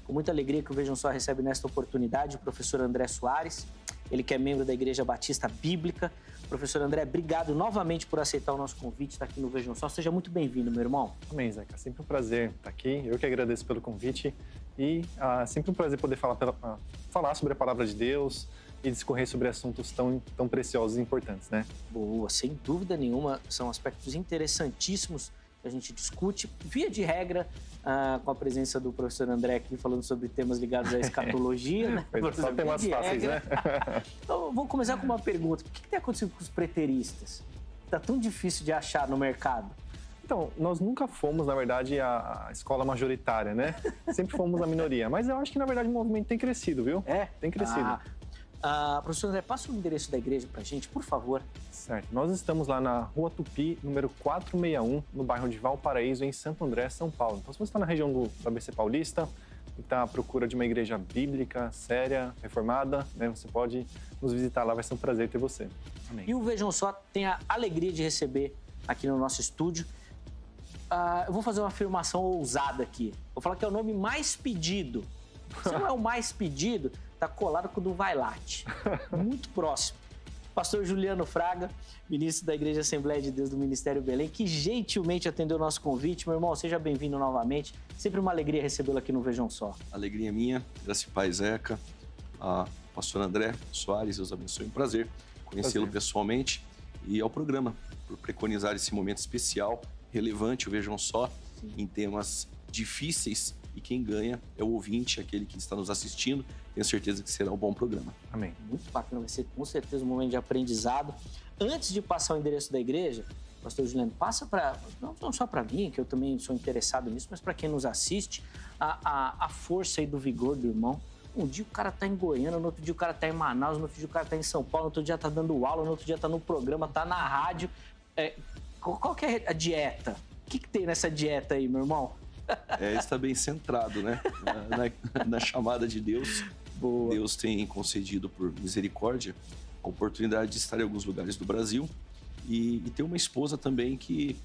Com muita alegria que o Vejam Só recebe nesta oportunidade o professor André Soares, ele que é membro da Igreja Batista Bíblica. Professor André, obrigado novamente por aceitar o nosso convite, estar aqui no Vejam Só. Seja muito bem-vindo, meu irmão. Amém, Zeca. Sempre um prazer estar aqui. Eu que agradeço pelo convite e sempre um prazer poder falar sobre a palavra de Deus e discorrer sobre assuntos tão preciosos e importantes, né? Boa, sem dúvida nenhuma, são aspectos interessantíssimos que a gente discute, via de regra, com a presença do professor André aqui, falando sobre temas ligados à escatologia, né? Só temas fáceis, né? Então, vou começar com uma pergunta. O que tem acontecido com os preteristas? Está tão difícil de achar no mercado. Então, nós nunca fomos, na verdade, a escola majoritária, né? Sempre fomos a minoria. Mas eu acho que, na verdade, o movimento tem crescido, viu? Tem crescido. Professor André, passa o endereço da igreja pra gente, por favor. Certo. Nós estamos lá na Rua Tupi, número 461, no bairro de Valparaíso, em Santo André, São Paulo. Então, se você está na região do ABC Paulista e está à procura de uma igreja bíblica, séria, reformada, né, você pode nos visitar lá, vai ser um prazer ter você. Amém. E o Vejam Só tem a alegria de receber aqui no nosso estúdio. Eu vou fazer uma afirmação ousada aqui. Vou falar que é o nome mais pedido. Se não é o mais pedido, tá colado com o do Vailate. Muito próximo. Pastor Juliano Fraga, ministro da Igreja Assembleia de Deus do Ministério Belém, que gentilmente atendeu o nosso convite. Meu irmão, seja bem-vindo novamente. Sempre uma alegria recebê-lo aqui no Vejam Só. Alegria minha, graça e paz, Zeca. Pastor André Soares, Deus abençoe. Um prazer conhecê-lo pessoalmente e ao programa, por preconizar esse momento especial, relevante, o Vejam Só, em temas difíceis, e quem ganha é o ouvinte, aquele que está nos assistindo. Tenho certeza que será um bom programa. Amém. Muito bacana, vai ser com certeza um momento de aprendizado. Antes de passar o endereço da igreja, pastor Juliano, passa para, não só para mim, que eu também sou interessado nisso, mas para quem nos assiste, a força e do vigor do irmão. Um dia o cara tá em Goiânia, no outro dia o cara tá em Manaus, no outro dia o cara tá em São Paulo, no outro dia tá dando aula, no outro dia tá no programa, tá na rádio. Qual que é a dieta? O que tem nessa dieta aí, meu irmão? Está bem centrado, né? Na chamada de Deus. Boa. Deus tem concedido, por misericórdia, a oportunidade de estar em alguns lugares do Brasil e ter uma esposa também que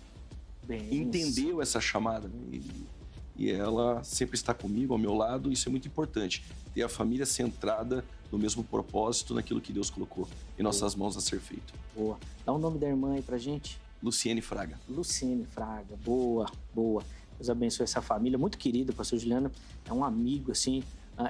entendeu essa chamada, né? E ela sempre está comigo, ao meu lado. Isso é muito importante. Ter a família centrada no mesmo propósito, naquilo que Deus colocou em nossas mãos a ser feito. Boa. Dá o nome da irmã aí pra gente. Luciene Fraga. Luciene Fraga. Boa, boa. Deus abençoe essa família, muito querida. O pastor Juliano é um amigo, assim.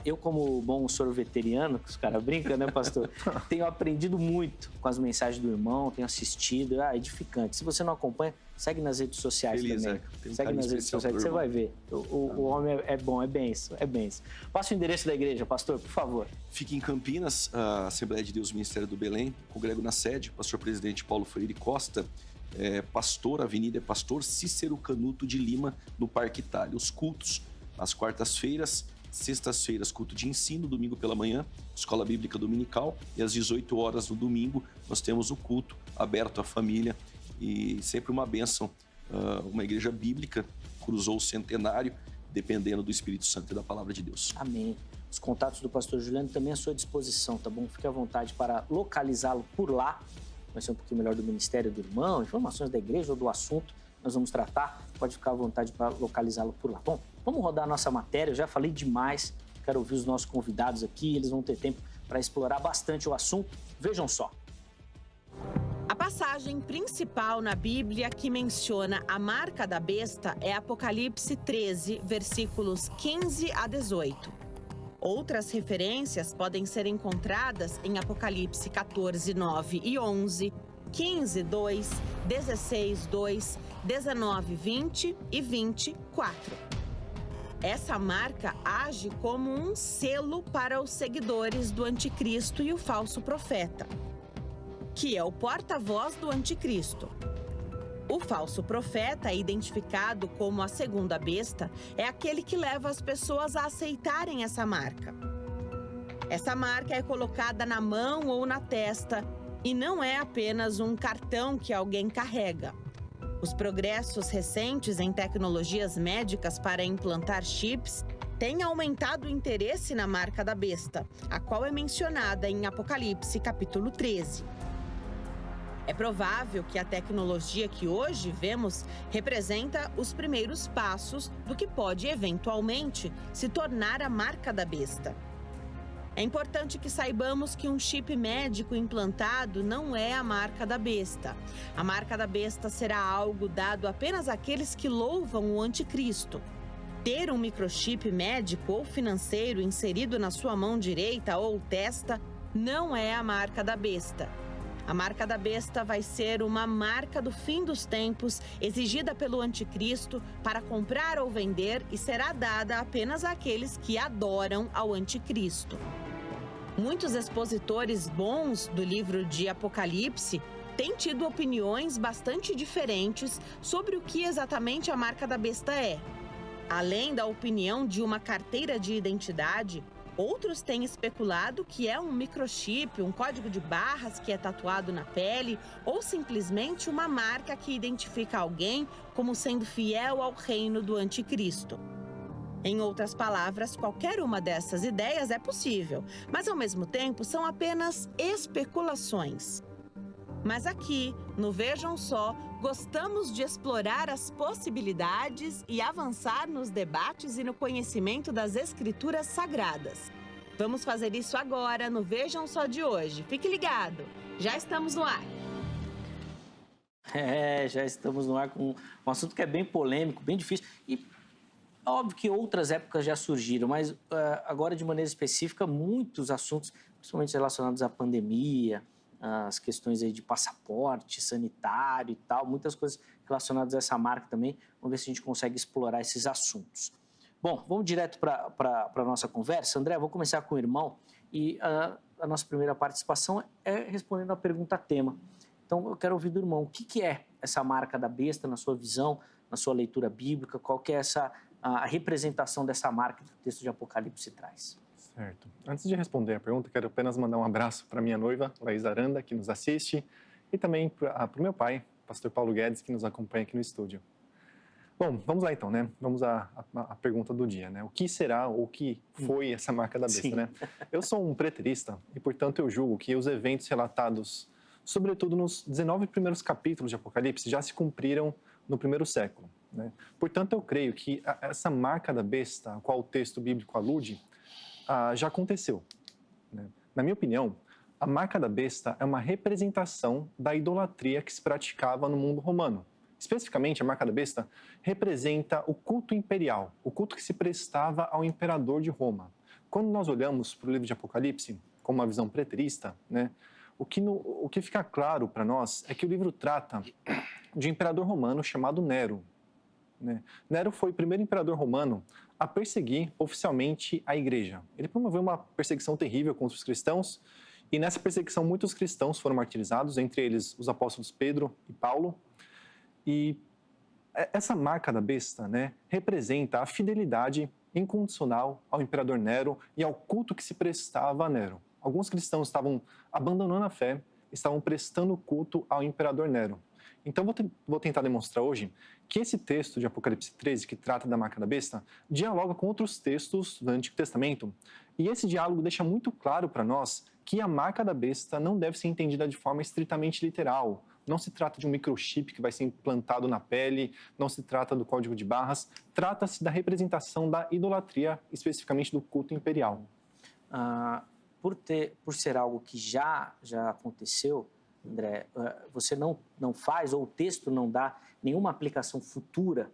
Eu, como bom sorveteriano, que os caras brincam, né, pastor? Tenho aprendido muito com as mensagens do irmão, tenho assistido, edificante. Se você não acompanha, segue nas redes sociais também. Segue nas redes sociais, você vai ver. O homem é bom, é benção, é benção. Passa o endereço da igreja, pastor, por favor. Fica em Campinas, a Assembleia de Deus Ministério do Belém, congrego na sede, pastor presidente Paulo Freire Costa. Pastor, a avenida é Pastor Cícero Canuto de Lima, no Parque Itália. Os cultos, às quartas-feiras, sextas-feiras, culto de ensino, domingo pela manhã, escola bíblica dominical, e às 18 horas no domingo nós temos o culto aberto à família e sempre uma bênção. Uma igreja bíblica cruzou o centenário, dependendo do Espírito Santo e da palavra de Deus. Amém. Os contatos do pastor Juliano também à sua disposição, tá bom? Fique à vontade para localizá-lo por lá. Vai ser um pouquinho melhor do ministério do irmão, informações da igreja ou do assunto, nós vamos tratar, pode ficar à vontade para localizá-lo por lá. Bom, vamos rodar a nossa matéria, eu já falei demais, quero ouvir os nossos convidados aqui, eles vão ter tempo para explorar bastante o assunto. Vejam só. A passagem principal na Bíblia que menciona a marca da besta é Apocalipse 13, versículos 15 a 18. Outras referências podem ser encontradas em Apocalipse 14, 9 e 11, 15, 2, 16, 2, 19, 20 e 24. Essa marca age como um selo para os seguidores do anticristo e o falso profeta, que é o porta-voz do anticristo. O falso profeta, identificado como a segunda besta, é aquele que leva as pessoas a aceitarem essa marca. Essa marca é colocada na mão ou na testa e não é apenas um cartão que alguém carrega. Os progressos recentes em tecnologias médicas para implantar chips têm aumentado o interesse na marca da besta, a qual é mencionada em Apocalipse capítulo 13. É provável que a tecnologia que hoje vemos representa os primeiros passos do que pode eventualmente se tornar a marca da besta. É importante que saibamos que um chip médico implantado não é a marca da besta. A marca da besta será algo dado apenas àqueles que louvam o anticristo. Ter um microchip médico ou financeiro inserido na sua mão direita ou testa não é a marca da besta. A marca da besta vai ser uma marca do fim dos tempos, exigida pelo anticristo para comprar ou vender e será dada apenas àqueles que adoram ao anticristo. Muitos expositores bons do livro de Apocalipse têm tido opiniões bastante diferentes sobre o que exatamente a marca da besta é. Além da opinião de uma carteira de identidade, outros têm especulado que é um microchip, um código de barras que é tatuado na pele ou simplesmente uma marca que identifica alguém como sendo fiel ao reino do anticristo. Em outras palavras, qualquer uma dessas ideias é possível, mas ao mesmo tempo são apenas especulações. Mas aqui, no Vejam Só, gostamos de explorar as possibilidades e avançar nos debates e no conhecimento das escrituras sagradas. Vamos fazer isso agora no Vejam Só de hoje. Fique ligado, já estamos no ar. Já estamos no ar com um assunto que é bem polêmico, bem difícil. E óbvio que outras épocas já surgiram, mas agora de maneira específica, muitos assuntos, principalmente relacionados à pandemia, as questões aí de passaporte sanitário e tal, muitas coisas relacionadas a essa marca também. Vamos ver se a gente consegue explorar esses assuntos. Bom, vamos direto para a nossa conversa. André, vou começar com o irmão e a nossa primeira participação é respondendo a pergunta tema. Então, eu quero ouvir do irmão, o que é essa marca da besta na sua visão, na sua leitura bíblica? Qual que é a representação dessa marca que o texto de Apocalipse traz? Certo. Antes de responder a pergunta, quero apenas mandar um abraço para minha noiva, Laís Aranda, que nos assiste, e também para o meu pai, pastor Paulo Guedes, que nos acompanha aqui no estúdio. Bom, vamos lá então, né? Vamos à pergunta do dia, né? O que será ou o que foi essa marca da besta, Sim. né? Eu sou um preterista e, portanto, eu julgo que os eventos relatados, sobretudo nos 19 primeiros capítulos de Apocalipse, já se cumpriram no primeiro século, né? Portanto, eu creio que essa marca da besta, a qual o texto bíblico alude, já aconteceu, né? Na minha opinião, a marca da besta é uma representação da idolatria que se praticava no mundo romano. Especificamente, a marca da besta representa o culto imperial, o culto que se prestava ao imperador de Roma. Quando nós olhamos para o livro de Apocalipse, com uma visão preterista, né, o que fica claro para nós é que o livro trata de um imperador romano chamado Nero, né? Nero foi o primeiro imperador romano a perseguir oficialmente a igreja. Ele promoveu uma perseguição terrível contra os cristãos e nessa perseguição muitos cristãos foram martirizados, entre eles os apóstolos Pedro e Paulo. E essa marca da besta, né, representa a fidelidade incondicional ao imperador Nero e ao culto que se prestava a Nero. Alguns cristãos estavam abandonando a fé, estavam prestando culto ao imperador Nero. Então, vou tentar demonstrar hoje que esse texto de Apocalipse 13, que trata da marca da besta, dialoga com outros textos do Antigo Testamento. E esse diálogo deixa muito claro para nós que a marca da besta não deve ser entendida de forma estritamente literal. Não se trata de um microchip que vai ser implantado na pele, não se trata do código de barras, trata-se da representação da idolatria, especificamente do culto imperial. Por ser algo que já aconteceu, André, você não faz, ou o texto não dá nenhuma aplicação futura,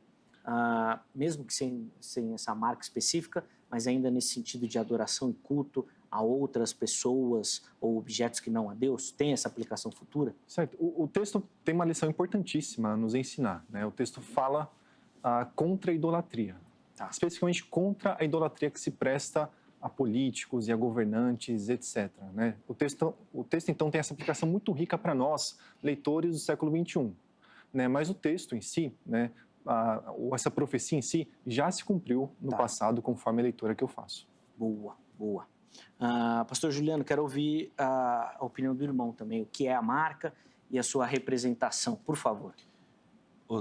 mesmo que sem essa marca específica, mas ainda nesse sentido de adoração e culto a outras pessoas ou objetos que não a Deus? Tem essa aplicação futura? Certo. O texto tem uma lição importantíssima a nos ensinar, né? O texto fala contra a idolatria, especificamente contra a idolatria que se presta a políticos e a governantes, etc., né? O texto, então, tem essa aplicação muito rica para nós, leitores do século XXI, né? Mas o texto em si, né, essa profecia em si, já se cumpriu no passado, conforme a leitura que eu faço. Boa. Pastor Juliano, quero ouvir a opinião do irmão também. O que é a marca e a sua representação, por favor.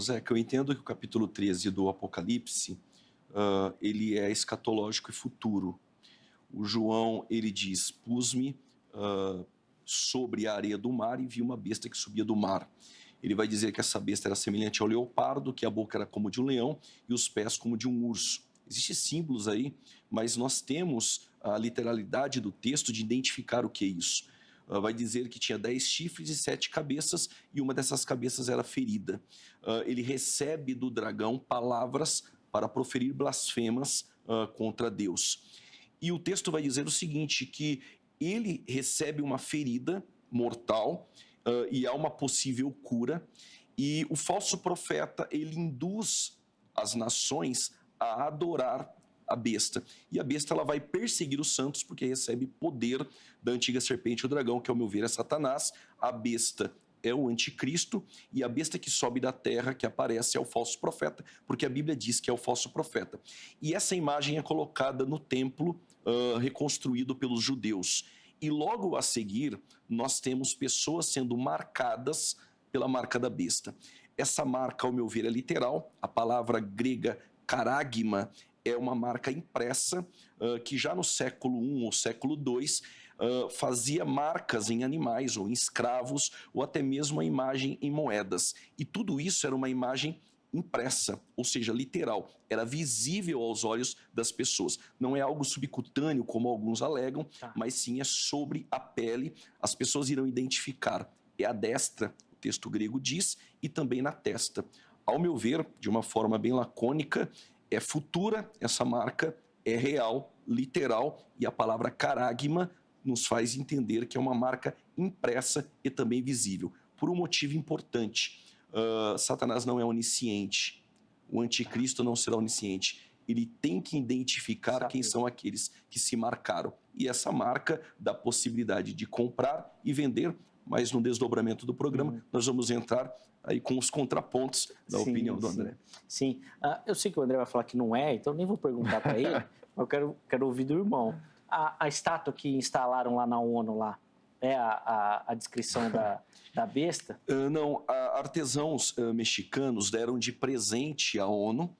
Zé, que eu entendo que o capítulo 13 do Apocalipse, ele é escatológico e futuro. O João, ele diz, pus-me sobre a areia do mar e vi uma besta que subia do mar. Ele vai dizer que essa besta era semelhante ao leopardo, que a boca era como de um leão e os pés como de um urso. Existem símbolos aí, mas nós temos a literalidade do texto de identificar o que é isso. Vai dizer que tinha 10 chifres e 7 cabeças, e uma dessas cabeças era ferida. Ele recebe do dragão palavras para proferir blasfemas contra Deus. E o texto vai dizer o seguinte, que ele recebe uma ferida mortal e há uma possível cura, e o falso profeta, ele induz as nações a adorar a besta. E a besta, ela vai perseguir os santos porque recebe poder da antiga serpente, o dragão, que ao meu ver é Satanás. A besta é o anticristo e a besta que sobe da terra, que aparece, é o falso profeta, porque a Bíblia diz que é o falso profeta. E essa imagem é colocada no templo reconstruído pelos judeus. E logo a seguir, nós temos pessoas sendo marcadas pela marca da besta. Essa marca, ao meu ver, é literal. A palavra grega caragma é uma marca impressa que já no século I ou século II fazia marcas em animais ou em escravos ou até mesmo a imagem em moedas. E tudo isso era uma imagem impressa, ou seja, literal, era visível aos olhos das pessoas. Não é algo subcutâneo, como alguns alegam, mas sim é sobre a pele. As pessoas irão identificar. É a destra, o texto grego diz, e também na testa. Ao meu ver, de uma forma bem lacônica, é futura, essa marca é real, literal, e a palavra caragma nos faz entender que é uma marca impressa e também visível. Por um motivo importante. Satanás não é onisciente, o anticristo não será onisciente, ele tem que identificar quem são aqueles que se marcaram, e essa marca dá possibilidade de comprar e vender, mas no desdobramento do programa nós vamos entrar aí com os contrapontos da opinião do André. Sim, eu sei que o André vai falar que não é, então nem vou perguntar para ele, eu quero ouvir do irmão. A estátua que instalaram lá na ONU, lá, é a descrição da besta? Não, artesãos mexicanos deram de presente à ONU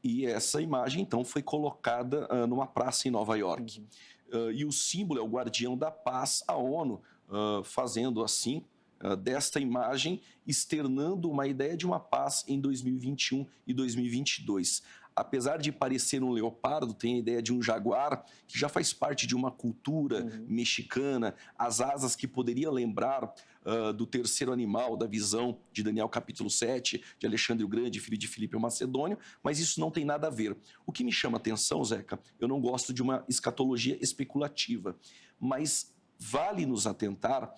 e essa imagem, então, foi colocada numa praça em Nova York. E o símbolo é o guardião da paz, a ONU, fazendo assim, desta imagem, externando uma ideia de uma paz em 2021 e 2022. Apesar de parecer um leopardo, tem a ideia de um jaguar, que já faz parte de uma cultura mexicana, as asas que poderia lembrar do terceiro animal, da visão de Daniel capítulo 7, de Alexandre o Grande, filho de Filipe o Macedônio, mas isso não tem nada a ver. O que me chama a atenção, Zeca, eu não gosto de uma escatologia especulativa, mas vale nos atentar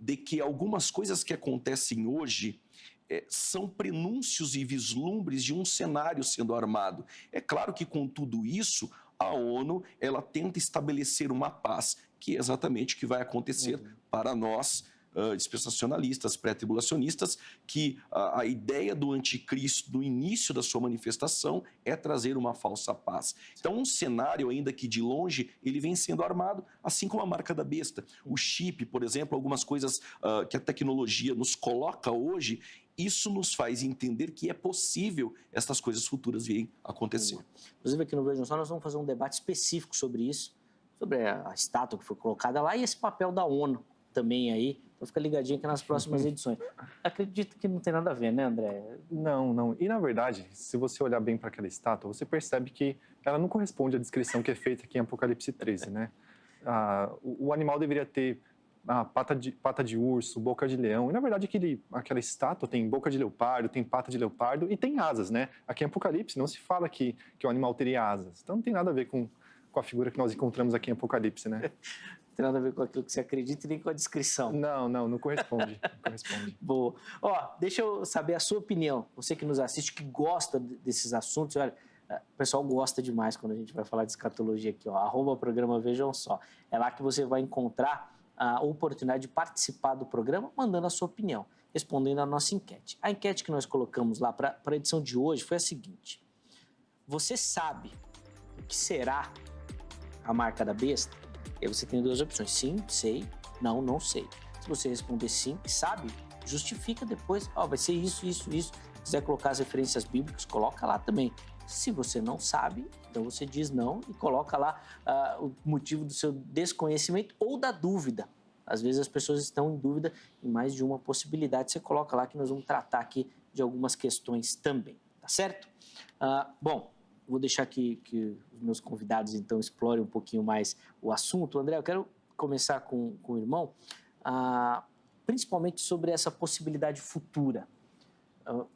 de que algumas coisas que acontecem hoje são prenúncios e vislumbres de um cenário sendo armado. É claro que com tudo isso, a ONU ela tenta estabelecer uma paz, que é exatamente o que vai acontecer para nós, dispensacionalistas, pré-tribulacionistas, que a ideia do anticristo no início da sua manifestação é trazer uma falsa paz. Então, um cenário ainda que de longe ele vem sendo armado, assim como a marca da besta. O chip, por exemplo, algumas coisas que a tecnologia nos coloca hoje, isso nos faz entender que é possível estas coisas futuras virem acontecer. Inclusive, aqui no Vejam Só, nós vamos fazer um debate específico sobre isso, sobre a estátua que foi colocada lá e esse papel da ONU também aí. Então fica ligadinho aqui nas próximas edições. Acredito que não tem nada a ver, né, André? Não. E, na verdade, se você olhar bem para aquela estátua, você percebe que ela não corresponde à descrição que é feita aqui em Apocalipse 13, né? O animal deveria ter pata de urso, boca de leão. E, na verdade, aquela estátua tem boca de leopardo, tem pata de leopardo e tem asas, né? Aqui em Apocalipse não se fala que o animal teria asas. Então, não tem nada a ver com a figura que nós encontramos aqui em Apocalipse, né? Não tem nada a ver com aquilo que você acredita e nem com a descrição. Não corresponde. Boa. Deixa eu saber a sua opinião. Você que nos assiste, que gosta desses assuntos, olha, o pessoal gosta demais quando a gente vai falar de escatologia aqui, @programa Vejam Só. É lá que você vai encontrar a oportunidade de participar do programa, mandando a sua opinião, respondendo a nossa enquete. A enquete que nós colocamos lá para a edição de hoje foi a seguinte: você sabe o que será a marca da besta? E aí você tem duas opções: sim, sei, não sei. Se você responder sim, sabe, justifica depois, vai ser isso. Se quiser colocar as referências bíblicas, coloca lá também. Se você não sabe, então você diz não e coloca lá o motivo do seu desconhecimento ou da dúvida. Às vezes as pessoas estão em dúvida em mais de uma possibilidade. Você coloca lá que nós vamos tratar aqui de algumas questões também, tá certo? Bom, vou deixar que os meus convidados, então, explorem um pouquinho mais o assunto. André, eu quero começar com o irmão, principalmente sobre essa possibilidade futura,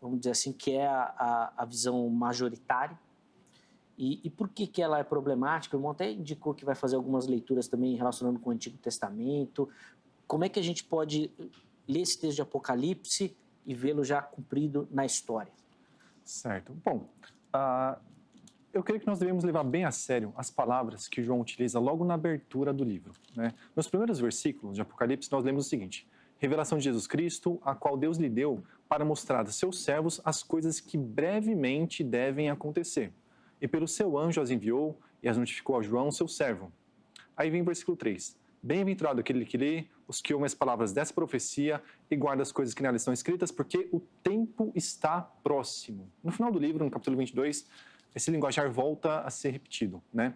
vamos dizer assim, que é a visão majoritária. E por que ela é problemática? O irmão até indicou que vai fazer algumas leituras também relacionando com o Antigo Testamento. Como é que a gente pode ler esse texto de Apocalipse e vê-lo já cumprido na história? Certo. Bom, eu creio que nós devemos levar bem a sério as palavras que João utiliza logo na abertura do livro, né? Nos primeiros versículos de Apocalipse, nós lemos o seguinte: revelação de Jesus Cristo, a qual Deus lhe deu para mostrar a seus servos as coisas que brevemente devem acontecer. E pelo seu anjo as enviou e as notificou a João, seu servo. Aí vem o versículo 3. Bem-aventurado aquele que lê, os que ouvem as palavras dessa profecia e guardam as coisas que nelas estão escritas, porque o tempo está próximo. No final do livro, no capítulo 22, esse linguajar volta a ser repetido, né?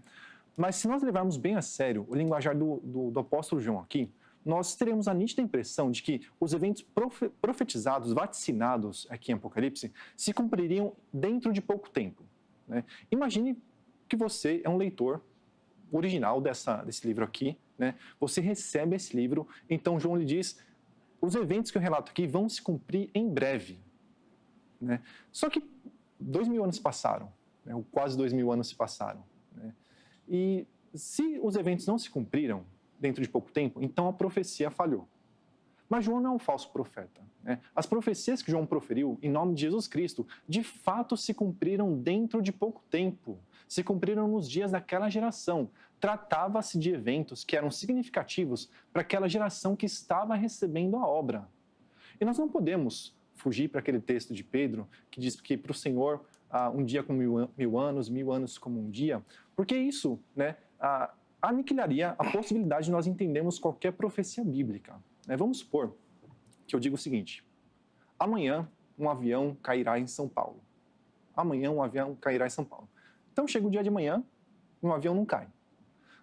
Mas se nós levarmos bem a sério o linguajar do apóstolo João aqui, nós teremos a nítida impressão de que os eventos profetizados, vaticinados aqui em Apocalipse, se cumpririam dentro de pouco tempo, né? Imagine que você é um leitor original desse livro aqui, né? Você recebe esse livro, então João lhe diz: os eventos que eu relato aqui vão se cumprir em breve, né? Só que 2000 anos passaram, né? Ou quase 2000 anos se passaram, né? E se os eventos não se cumpriram dentro de pouco tempo, então a profecia falhou. Mas João não é um falso profeta, né? As profecias que João proferiu em nome de Jesus Cristo, de fato se cumpriram dentro de pouco tempo. Se cumpriram nos dias daquela geração. Tratava-se de eventos que eram significativos para aquela geração que estava recebendo a obra. E nós não podemos fugir para aquele texto de Pedro, que diz que para o Senhor um dia como mil anos como um dia, porque isso, né, aniquilaria a possibilidade de nós entendermos qualquer profecia bíblica. Vamos supor que eu digo o seguinte: amanhã um avião cairá em São Paulo. Amanhã um avião cairá em São Paulo. Então chega o dia de amanhã, um avião não cai.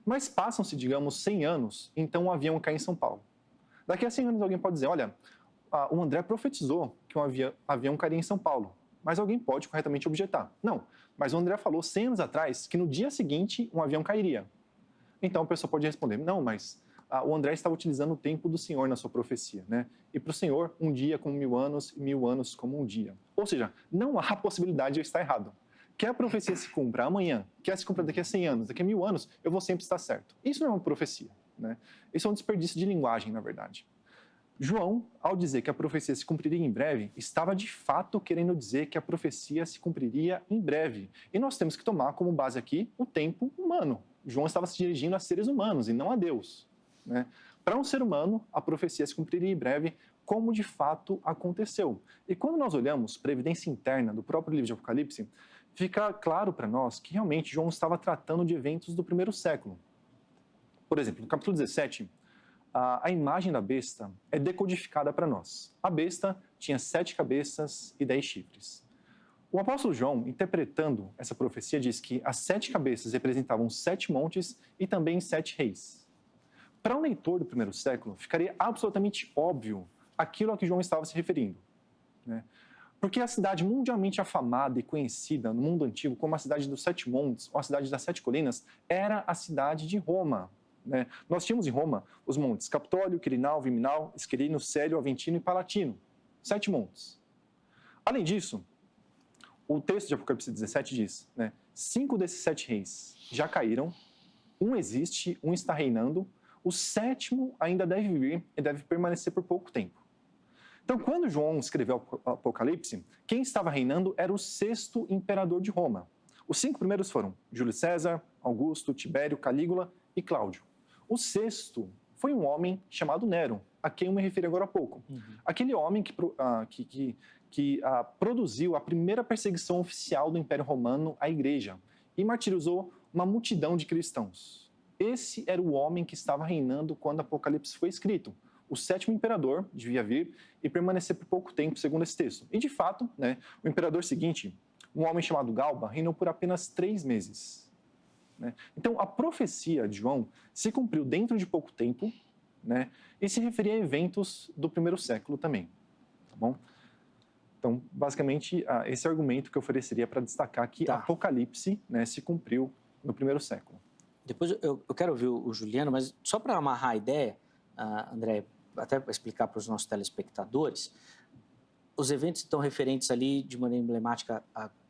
Mas passam-se, digamos, 100 anos, então um avião cai em São Paulo. Daqui a 100 anos alguém pode dizer: olha, o André profetizou que um avião cairia em São Paulo. Mas alguém pode corretamente objetar: não, mas o André falou 100 anos atrás que no dia seguinte um avião cairia. Então a pessoa pode responder: não, mas o André estava utilizando o tempo do Senhor na sua profecia, né? E para o Senhor, um dia como 1000 anos e 1000 anos como um dia. Ou seja, não há possibilidade de eu estar errado. Quer a profecia se cumpra amanhã, quer se cumpra daqui a 100 anos, daqui a 1000 anos, eu vou sempre estar certo. Isso não é uma profecia, né? Isso é um desperdício de linguagem, na verdade. João, ao dizer que a profecia se cumpriria em breve, estava de fato querendo dizer que a profecia se cumpriria em breve. E nós temos que tomar como base aqui o tempo humano. João estava se dirigindo a seres humanos e não a Deus, né? Para um ser humano, a profecia se cumpriria em breve, como de fato aconteceu. E quando nós olhamos para a evidência interna do próprio livro de Apocalipse, fica claro para nós que realmente João estava tratando de eventos do primeiro século. Por exemplo, no capítulo 17, a imagem da besta é decodificada para nós. A besta tinha 7 cabeças e 10 chifres. O apóstolo João, interpretando essa profecia, diz que as 7 cabeças representavam 7 montes e também 7 reis. Para um leitor do primeiro século, ficaria absolutamente óbvio aquilo a que João estava se referindo, né? Porque a cidade mundialmente afamada e conhecida no mundo antigo como a cidade dos 7 montes, ou a cidade das 7 colinas, era a cidade de Roma, né? Nós tínhamos em Roma os montes Capitólio, Quirinal, Viminal, Esquilino, Célio, Aventino e Palatino. 7 montes. Além disso, o texto de Apocalipse 17 diz, né, 5 desses 7 reis já caíram, um existe, um está reinando, o 7º ainda deve vir e deve permanecer por pouco tempo. Então, quando João escreveu o Apocalipse, quem estava reinando era o 6º imperador de Roma. Os 5 primeiros foram Júlio César, Augusto, Tibério, Calígula e Cláudio. O 6º foi um homem chamado Nero, a quem eu me referi agora há pouco. Aquele homem que produziu a primeira perseguição oficial do Império Romano à Igreja e martirizou uma multidão de cristãos. Esse era o homem que estava reinando quando o Apocalipse foi escrito. O 7º imperador devia vir e permanecer por pouco tempo, segundo esse texto. E, de fato, né, o imperador seguinte, um homem chamado Galba, reinou por apenas 3 meses. Né? Então, a profecia de João se cumpriu dentro de pouco tempo, né? E se referia a eventos do primeiro século também, tá bom? Então, basicamente, esse argumento que eu ofereceria para destacar que Apocalipse, né, se cumpriu no primeiro século. Depois eu quero ouvir o Juliano, mas só para amarrar a ideia, André, até para explicar para os nossos telespectadores, os eventos estão referentes ali de maneira emblemática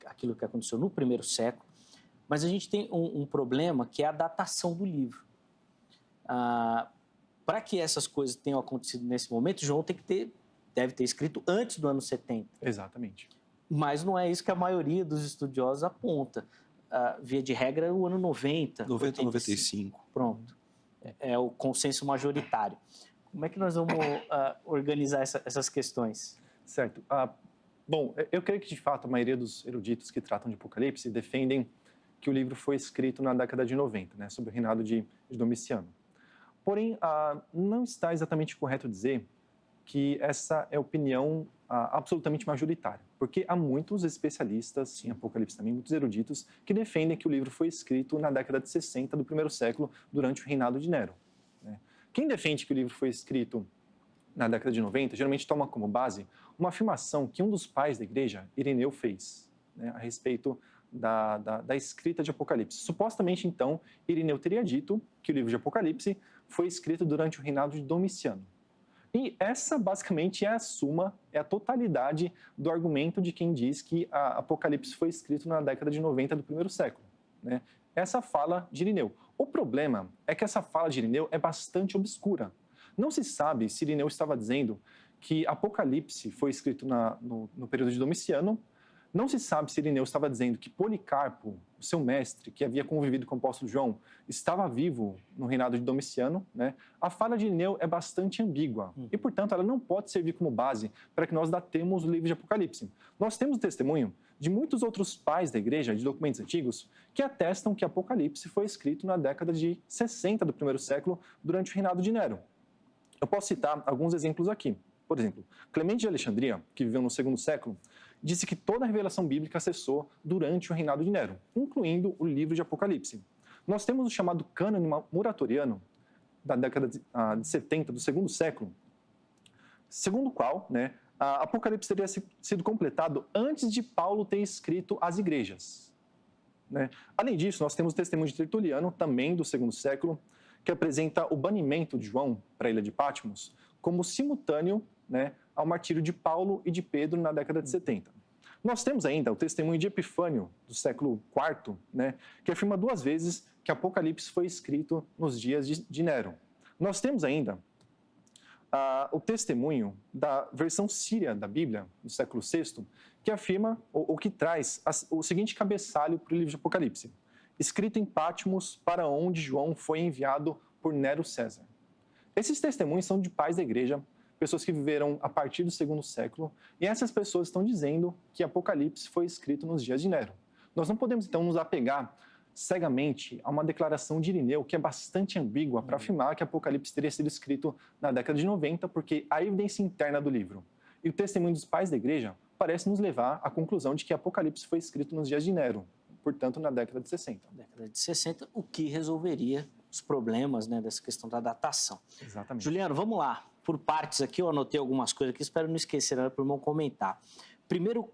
àquilo que aconteceu no primeiro século, mas a gente tem um problema que é a datação do livro. Para que essas coisas tenham acontecido nesse momento, João deve ter escrito antes do ano 70. Exatamente. Mas não é isso que a maioria dos estudiosos aponta. Via de regra, é o ano 90. 90, 95. Pronto. É o consenso majoritário. Como é que nós vamos organizar essas questões? Certo. Bom, eu creio que, de fato, a maioria dos eruditos que tratam de Apocalipse defendem que o livro foi escrito na década de 90, né, sob o reinado de Domiciano. Porém, não está exatamente correto dizer que essa é a opinião absolutamente majoritária, porque há muitos especialistas em Apocalipse também, muitos eruditos, que defendem que o livro foi escrito na década de 60 do primeiro século, durante o reinado de Nero, né? Quem defende que o livro foi escrito na década de 90, geralmente toma como base uma afirmação que um dos pais da igreja, Irineu, fez, né, a respeito da escrita de Apocalipse. Supostamente, então, Irineu teria dito que o livro de Apocalipse foi escrito durante o reinado de Domiciano. E essa, basicamente, é a suma, é a totalidade do argumento de quem diz que a Apocalipse foi escrito na década de 90 do primeiro século, né? Essa fala de Irineu. O problema é que essa fala de Irineu é bastante obscura. Não se sabe se Irineu estava dizendo que Apocalipse foi escrito no período de Domiciano. Não se sabe se Irineu estava dizendo que Policarpo, o seu mestre, que havia convivido com o apóstolo João, estava vivo no reinado de Domiciano, né? A fala de Irineu é bastante ambígua e, portanto, ela não pode servir como base para que nós datemos o livro de Apocalipse. Nós temos o testemunho de muitos outros pais da igreja, de documentos antigos, que atestam que Apocalipse foi escrito na década de 60 do primeiro século, durante o reinado de Nero. Eu posso citar alguns exemplos aqui. Por exemplo, Clemente de Alexandria, que viveu no segundo século, disse que toda a revelação bíblica cessou durante o reinado de Nero, incluindo o livro de Apocalipse. Nós temos o chamado cânone muratoriano, da década de 70 do segundo século, segundo o qual, né, a Apocalipse teria sido completado antes de Paulo ter escrito às igrejas, né? Além disso, nós temos o testemunho de Tertuliano, também do segundo século, que apresenta o banimento de João para a ilha de Patmos como simultâneo, né, ao martírio de Paulo e de Pedro na década de 70. Nós temos ainda o testemunho de Epifânio, do século IV, né, que afirma duas vezes que Apocalipse foi escrito nos dias de Nero. Nós temos ainda o testemunho da versão síria da Bíblia, do século VI, que afirma, ou que traz o seguinte cabeçalho para o livro de Apocalipse: escrito em Patmos, para onde João foi enviado por Nero César. Esses testemunhos são de pais da igreja, pessoas que viveram a partir do segundo século, e essas pessoas estão dizendo que Apocalipse foi escrito nos dias de Nero. Nós não podemos, então, nos apegar cegamente a uma declaração de Irineu que é bastante ambígua para afirmar que Apocalipse teria sido escrito na década de 90, porque a evidência interna do livro e o testemunho dos pais da igreja parece nos levar à conclusão de que Apocalipse foi escrito nos dias de Nero, portanto, na década de 60. Na década de 60, o que resolveria os problemas, né, dessa questão da datação. Exatamente. Juliano, vamos lá. Por partes aqui, eu anotei algumas coisas aqui, espero não esquecer, para o irmão comentar. Primeiro,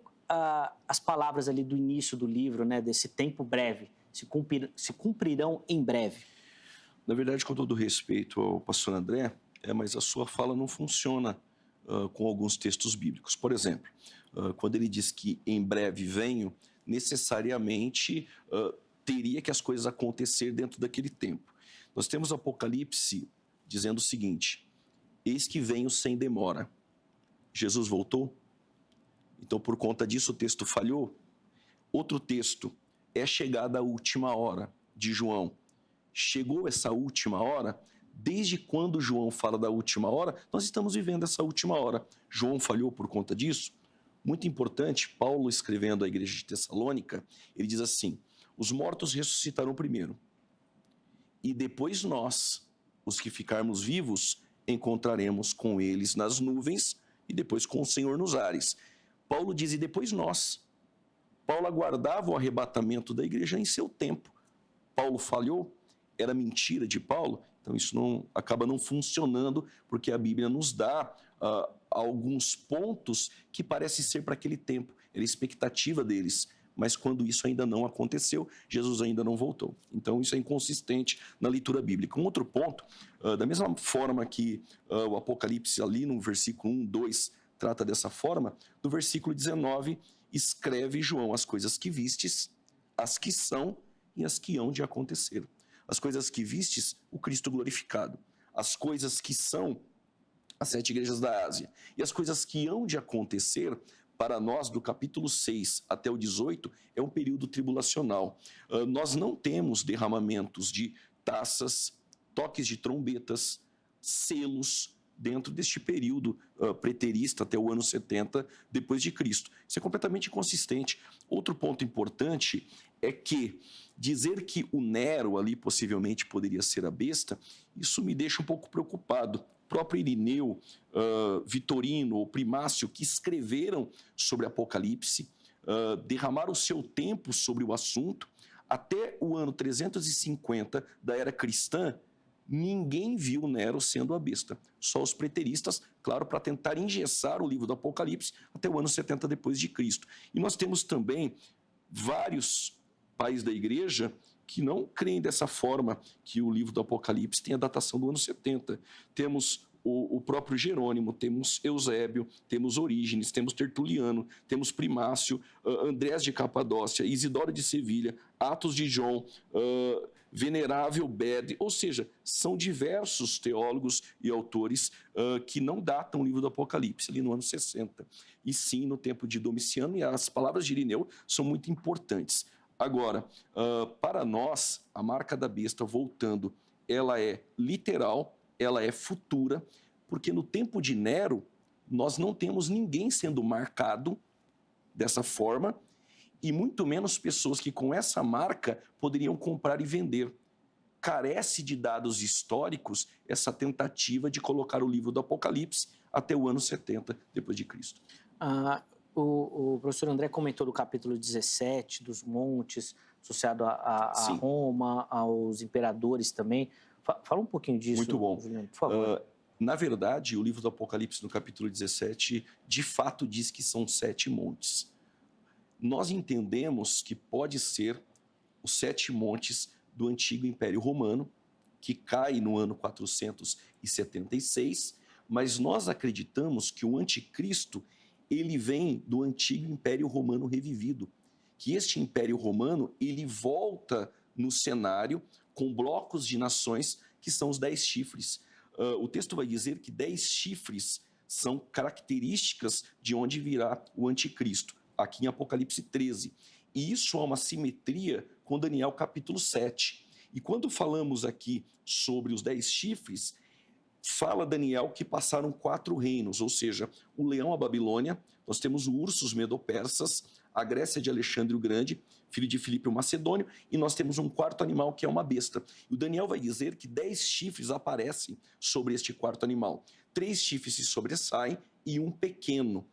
as palavras ali do início do livro, né, desse tempo breve, se cumprirão em breve. Na verdade, com todo respeito ao pastor André, mas a sua fala não funciona com alguns textos bíblicos. Por exemplo, quando ele diz que em breve venho, necessariamente teria que as coisas acontecer dentro daquele tempo. Nós temos Apocalipse dizendo o seguinte: eis que venho sem demora. Jesus voltou? Então, por conta disso, o texto falhou. Outro texto é chegada a última hora de João. Chegou essa última hora? Desde quando João fala da última hora, nós estamos vivendo essa última hora. João falhou por conta disso? Muito importante, Paulo, escrevendo à igreja de Tessalônica, ele diz assim: os mortos ressuscitarão primeiro, e depois nós, os que ficarmos vivos, encontraremos com eles nas nuvens e depois com o Senhor nos ares. Paulo diz: e depois nós. Paulo aguardava o arrebatamento da igreja em seu tempo. Paulo falhou? Era mentira de Paulo? Então, isso acaba não funcionando, porque a Bíblia nos dá alguns pontos que parecem ser para aquele tempo. Era a expectativa deles. Mas quando isso ainda não aconteceu, Jesus ainda não voltou. Então, isso é inconsistente na leitura bíblica. Um outro ponto, da mesma forma que o Apocalipse ali no versículo 1, 2, trata dessa forma, no versículo 19, escreve João as coisas que vistes, as que são e as que hão de acontecer. As coisas que vistes, o Cristo glorificado. As coisas que são, as 7 igrejas da Ásia. E as coisas que hão de acontecer, para nós, do capítulo 6 até o 18, é um período tribulacional. Nós não temos derramamentos de taças, toques de trombetas, selos, dentro deste período preterista até o ano 70 depois de Cristo. Isso é completamente inconsistente. Outro ponto importante é que dizer que o Nero ali possivelmente poderia ser a besta, isso me deixa um pouco preocupado. O próprio Irineu, Vitorino ou Primácio, que escreveram sobre Apocalipse, derramaram o seu tempo sobre o assunto. Até o ano 350 da era cristã, ninguém viu Nero sendo a besta. Só os preteristas, claro, para tentar engessar o livro do Apocalipse até o ano 70 depois de Cristo. E nós temos também vários pais da igreja que não creem dessa forma, que o livro do Apocalipse tem a datação do ano 70. Temos o próprio Jerônimo, temos Eusébio, temos Orígenes, temos Tertuliano, temos Primácio, Andrés de Capadócia, Isidoro de Sevilha, Atos de João, Venerável Bede, ou seja, são diversos teólogos e autores que não datam o livro do Apocalipse ali no ano 60, e sim no tempo de Domiciano, e as palavras de Irineu são muito importantes. Agora, para nós, a marca da besta, voltando, ela é literal, ela é futura, porque no tempo de Nero, nós não temos ninguém sendo marcado dessa forma, e muito menos pessoas que com essa marca poderiam comprar e vender. Carece de dados históricos essa tentativa de colocar o livro do Apocalipse até o ano 70 depois de Cristo. O professor André comentou do capítulo 17, dos montes, associado a Roma, aos imperadores também. Fala um pouquinho disso, Muito bom. Juliano, por favor. Na verdade, o livro do Apocalipse, no capítulo 17, de fato diz que são 7 montes. Nós entendemos que pode ser os 7 montes do antigo Império Romano, que cai no ano 476, mas nós acreditamos que o anticristo ele vem do antigo Império Romano revivido, que este Império Romano ele volta no cenário com blocos de nações que são os 10 chifres. O texto vai dizer que 10 chifres são características de onde virá o anticristo, aqui em Apocalipse 13. E isso é uma simetria com Daniel capítulo 7. E quando falamos aqui sobre os 10 chifres, fala Daniel que passaram 4 reinos, ou seja, o leão, a Babilônia, nós temos o urso, os medo-persas, a Grécia de Alexandre o Grande, filho de Filipe o Macedônio, e nós temos um 4º animal que é uma besta. E o Daniel vai dizer que 10 chifres aparecem sobre este 4º animal. 3 chifres se sobressaem e um pequeno.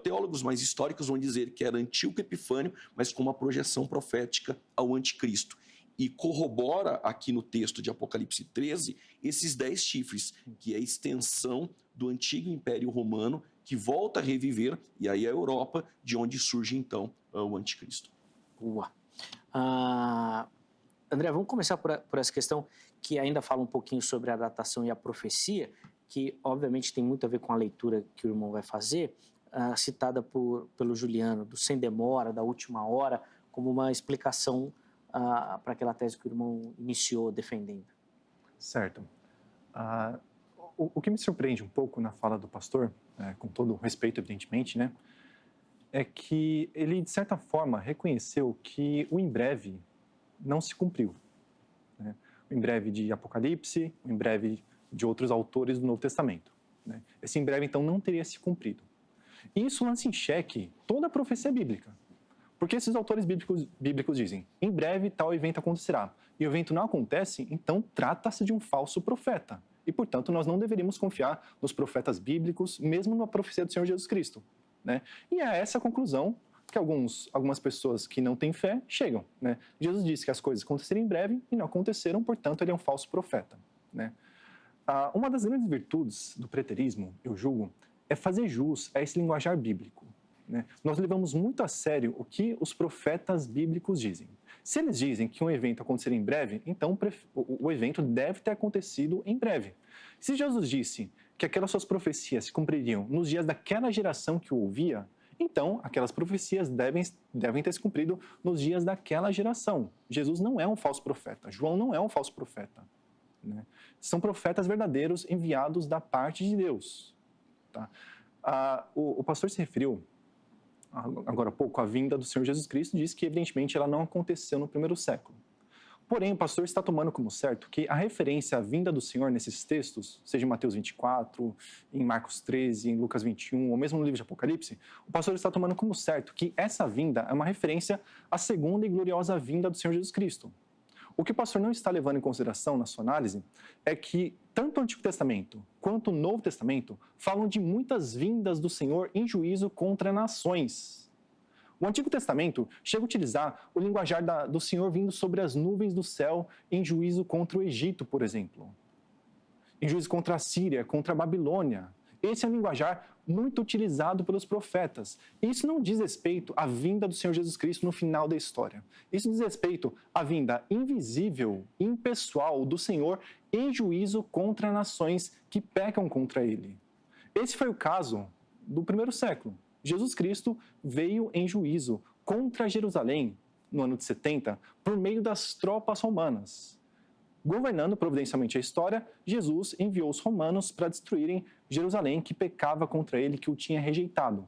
Teólogos mais históricos vão dizer que era Antíoco Epifânio, mas com uma projeção profética ao anticristo. E corrobora aqui no texto de Apocalipse 13 esses 10 chifres, que é a extensão do antigo Império Romano, que volta a reviver, e aí a Europa, de onde surge então o anticristo. Boa. André, vamos começar por essa questão que ainda fala um pouquinho sobre a datação e a profecia, que obviamente tem muito a ver com a leitura que o irmão vai fazer, citada pelo Juliano, do sem demora, da última hora, como uma explicação para aquela tese que o irmão iniciou defendendo. Certo. O que me surpreende um pouco na fala do pastor, com todo o respeito, evidentemente, né, é que ele, de certa forma, reconheceu que o em breve não se cumpriu. Né? O em breve de Apocalipse, o em breve de outros autores do Novo Testamento. Né? Esse em breve, então, não teria se cumprido. E isso lança em xeque toda a profecia bíblica. Porque esses autores bíblicos dizem, em breve tal evento acontecerá. E o evento não acontece, então trata-se de um falso profeta. E, portanto, nós não deveríamos confiar nos profetas bíblicos, mesmo na profecia do Senhor Jesus Cristo. Né? E é essa a conclusão que algumas pessoas que não têm fé chegam. Né? Jesus disse que as coisas aconteceriam em breve e não aconteceram, portanto, ele é um falso profeta. né? Uma das grandes virtudes do preterismo, eu julgo, é fazer jus a esse linguajar bíblico, né? Nós levamos muito a sério o que os profetas bíblicos dizem. Se eles dizem que um evento acontecerá em breve, então o evento deve ter acontecido em breve. Se Jesus disse que aquelas suas profecias se cumpririam nos dias daquela geração que o ouvia, então aquelas profecias devem ter se cumprido nos dias daquela geração. Jesus não é um falso profeta, João não é um falso profeta, né? São profetas verdadeiros enviados da parte de Deus. Tá? O pastor se referiu agora há pouco à vinda do Senhor Jesus Cristo, diz que evidentemente ela não aconteceu no primeiro século. Porém, o pastor está tomando como certo que a referência à vinda do Senhor nesses textos, seja em Mateus 24, em Marcos 13, em Lucas 21, ou mesmo no livro de Apocalipse, o pastor está tomando como certo que essa vinda é uma referência à segunda e gloriosa vinda do Senhor Jesus Cristo. O que o pastor não está levando em consideração na sua análise é que tanto o Antigo Testamento quanto o Novo Testamento falam de muitas vindas do Senhor em juízo contra nações. O Antigo Testamento chega a utilizar o linguajar do Senhor vindo sobre as nuvens do céu em juízo contra o Egito, por exemplo. Em juízo contra a Síria, contra a Babilônia. Esse é um linguajar muito utilizado pelos profetas. Isso não diz respeito à vinda do Senhor Jesus Cristo no final da história. Isso diz respeito à vinda invisível, impessoal do Senhor em juízo contra nações que pecam contra Ele. Esse foi o caso do primeiro século. Jesus Cristo veio em juízo contra Jerusalém no ano de 70 por meio das tropas romanas. Governando providencialmente a história, Jesus enviou os romanos para destruírem Jerusalém, que pecava contra ele, que o tinha rejeitado.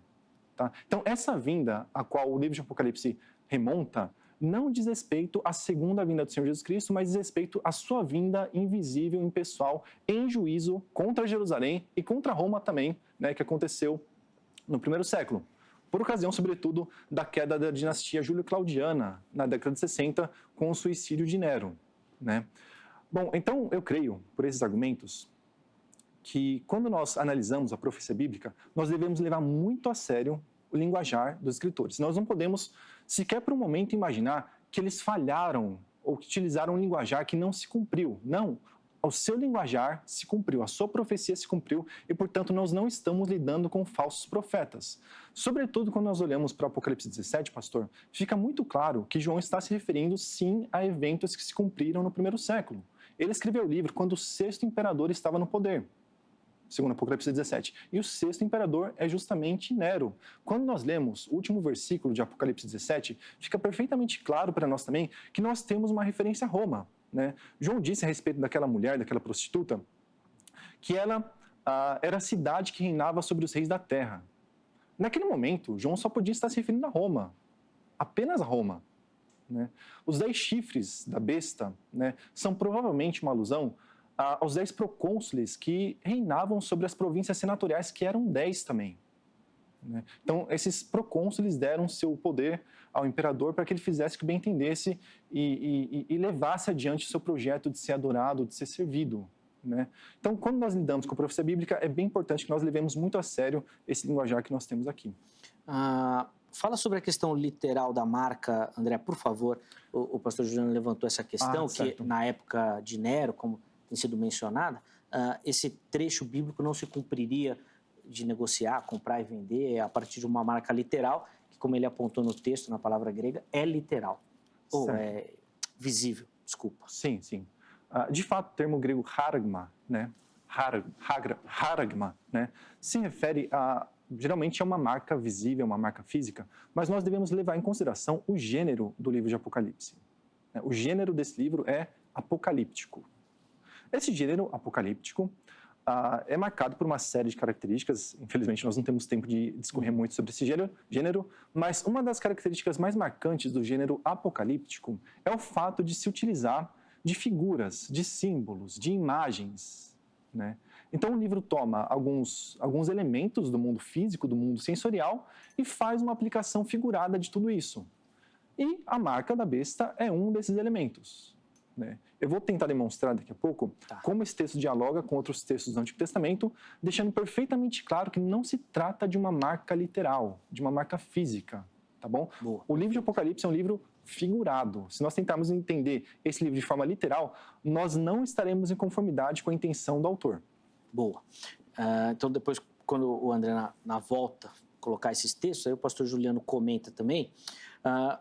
Tá? Então, essa vinda a qual o livro de Apocalipse remonta, não diz respeito à segunda vinda do Senhor Jesus Cristo, mas diz respeito à sua vinda invisível, impessoal, em juízo contra Jerusalém e contra Roma também, né, que aconteceu no primeiro século. Por ocasião, sobretudo, da queda da dinastia Júlio-Claudiana, na década de 60, com o suicídio de Nero, né? Bom, então eu creio, por esses argumentos, que quando nós analisamos a profecia bíblica, nós devemos levar muito a sério o linguajar dos escritores. Nós não podemos sequer por um momento imaginar que eles falharam ou que utilizaram um linguajar que não se cumpriu. Não, o seu linguajar se cumpriu, a sua profecia se cumpriu e, portanto, nós não estamos lidando com falsos profetas. Sobretudo quando nós olhamos para o Apocalipse 17, pastor, fica muito claro que João está se referindo, sim, a eventos que se cumpriram no primeiro século. Ele escreveu o livro quando o sexto imperador estava no poder, segundo Apocalipse 17. E o sexto imperador é justamente Nero. Quando nós lemos o último versículo de Apocalipse 17, fica perfeitamente claro para nós também que nós temos uma referência a Roma, né? João disse a respeito daquela mulher, daquela prostituta, que ela era a cidade que reinava sobre os reis da terra. Naquele momento, João só podia estar se referindo a Roma, apenas a Roma. Né? Os 10 chifres da besta, né, são provavelmente uma alusão aos 10 procônsules que reinavam sobre as províncias senatoriais, que eram 10 também. Né? Então, esses procônsules deram seu poder ao imperador para que ele fizesse o que bem entendesse e levasse adiante o seu projeto de ser adorado, de ser servido. Né? Então, quando nós lidamos com a profecia bíblica, é bem importante que nós levemos muito a sério esse linguajar que nós temos aqui. Fala sobre a questão literal da marca, André, por favor. O pastor Juliano levantou essa questão, que na época de Nero, como tem sido mencionada, esse trecho bíblico não se cumpriria de negociar, comprar e vender a partir de uma marca literal, que, como ele apontou no texto, na palavra grega, é literal. Ou é visível, desculpa. Sim, sim. De fato, o termo grego haragma, né? Haragma, né? Se refere geralmente é uma marca visível, uma marca física, mas nós devemos levar em consideração o gênero do livro de Apocalipse. O gênero desse livro é apocalíptico. Esse gênero apocalíptico é marcado por uma série de características. Infelizmente, nós não temos tempo de discorrer muito sobre esse gênero, mas uma das características mais marcantes do gênero apocalíptico é o fato de se utilizar de figuras, de símbolos, de imagens, né? Então, o livro toma alguns elementos do mundo físico, do mundo sensorial, e faz uma aplicação figurada de tudo isso. E a marca da besta é um desses elementos. Né? Eu vou tentar demonstrar daqui a pouco como esse texto dialoga com outros textos do Antigo Testamento, deixando perfeitamente claro que não se trata de uma marca literal, de uma marca física. Tá bom? Boa. O livro de Apocalipse é um livro figurado. Se nós tentarmos entender esse livro de forma literal, nós não estaremos em conformidade com a intenção do autor. Boa. Então, depois, quando o André, na volta, colocar esses textos, aí o pastor Juliano comenta também.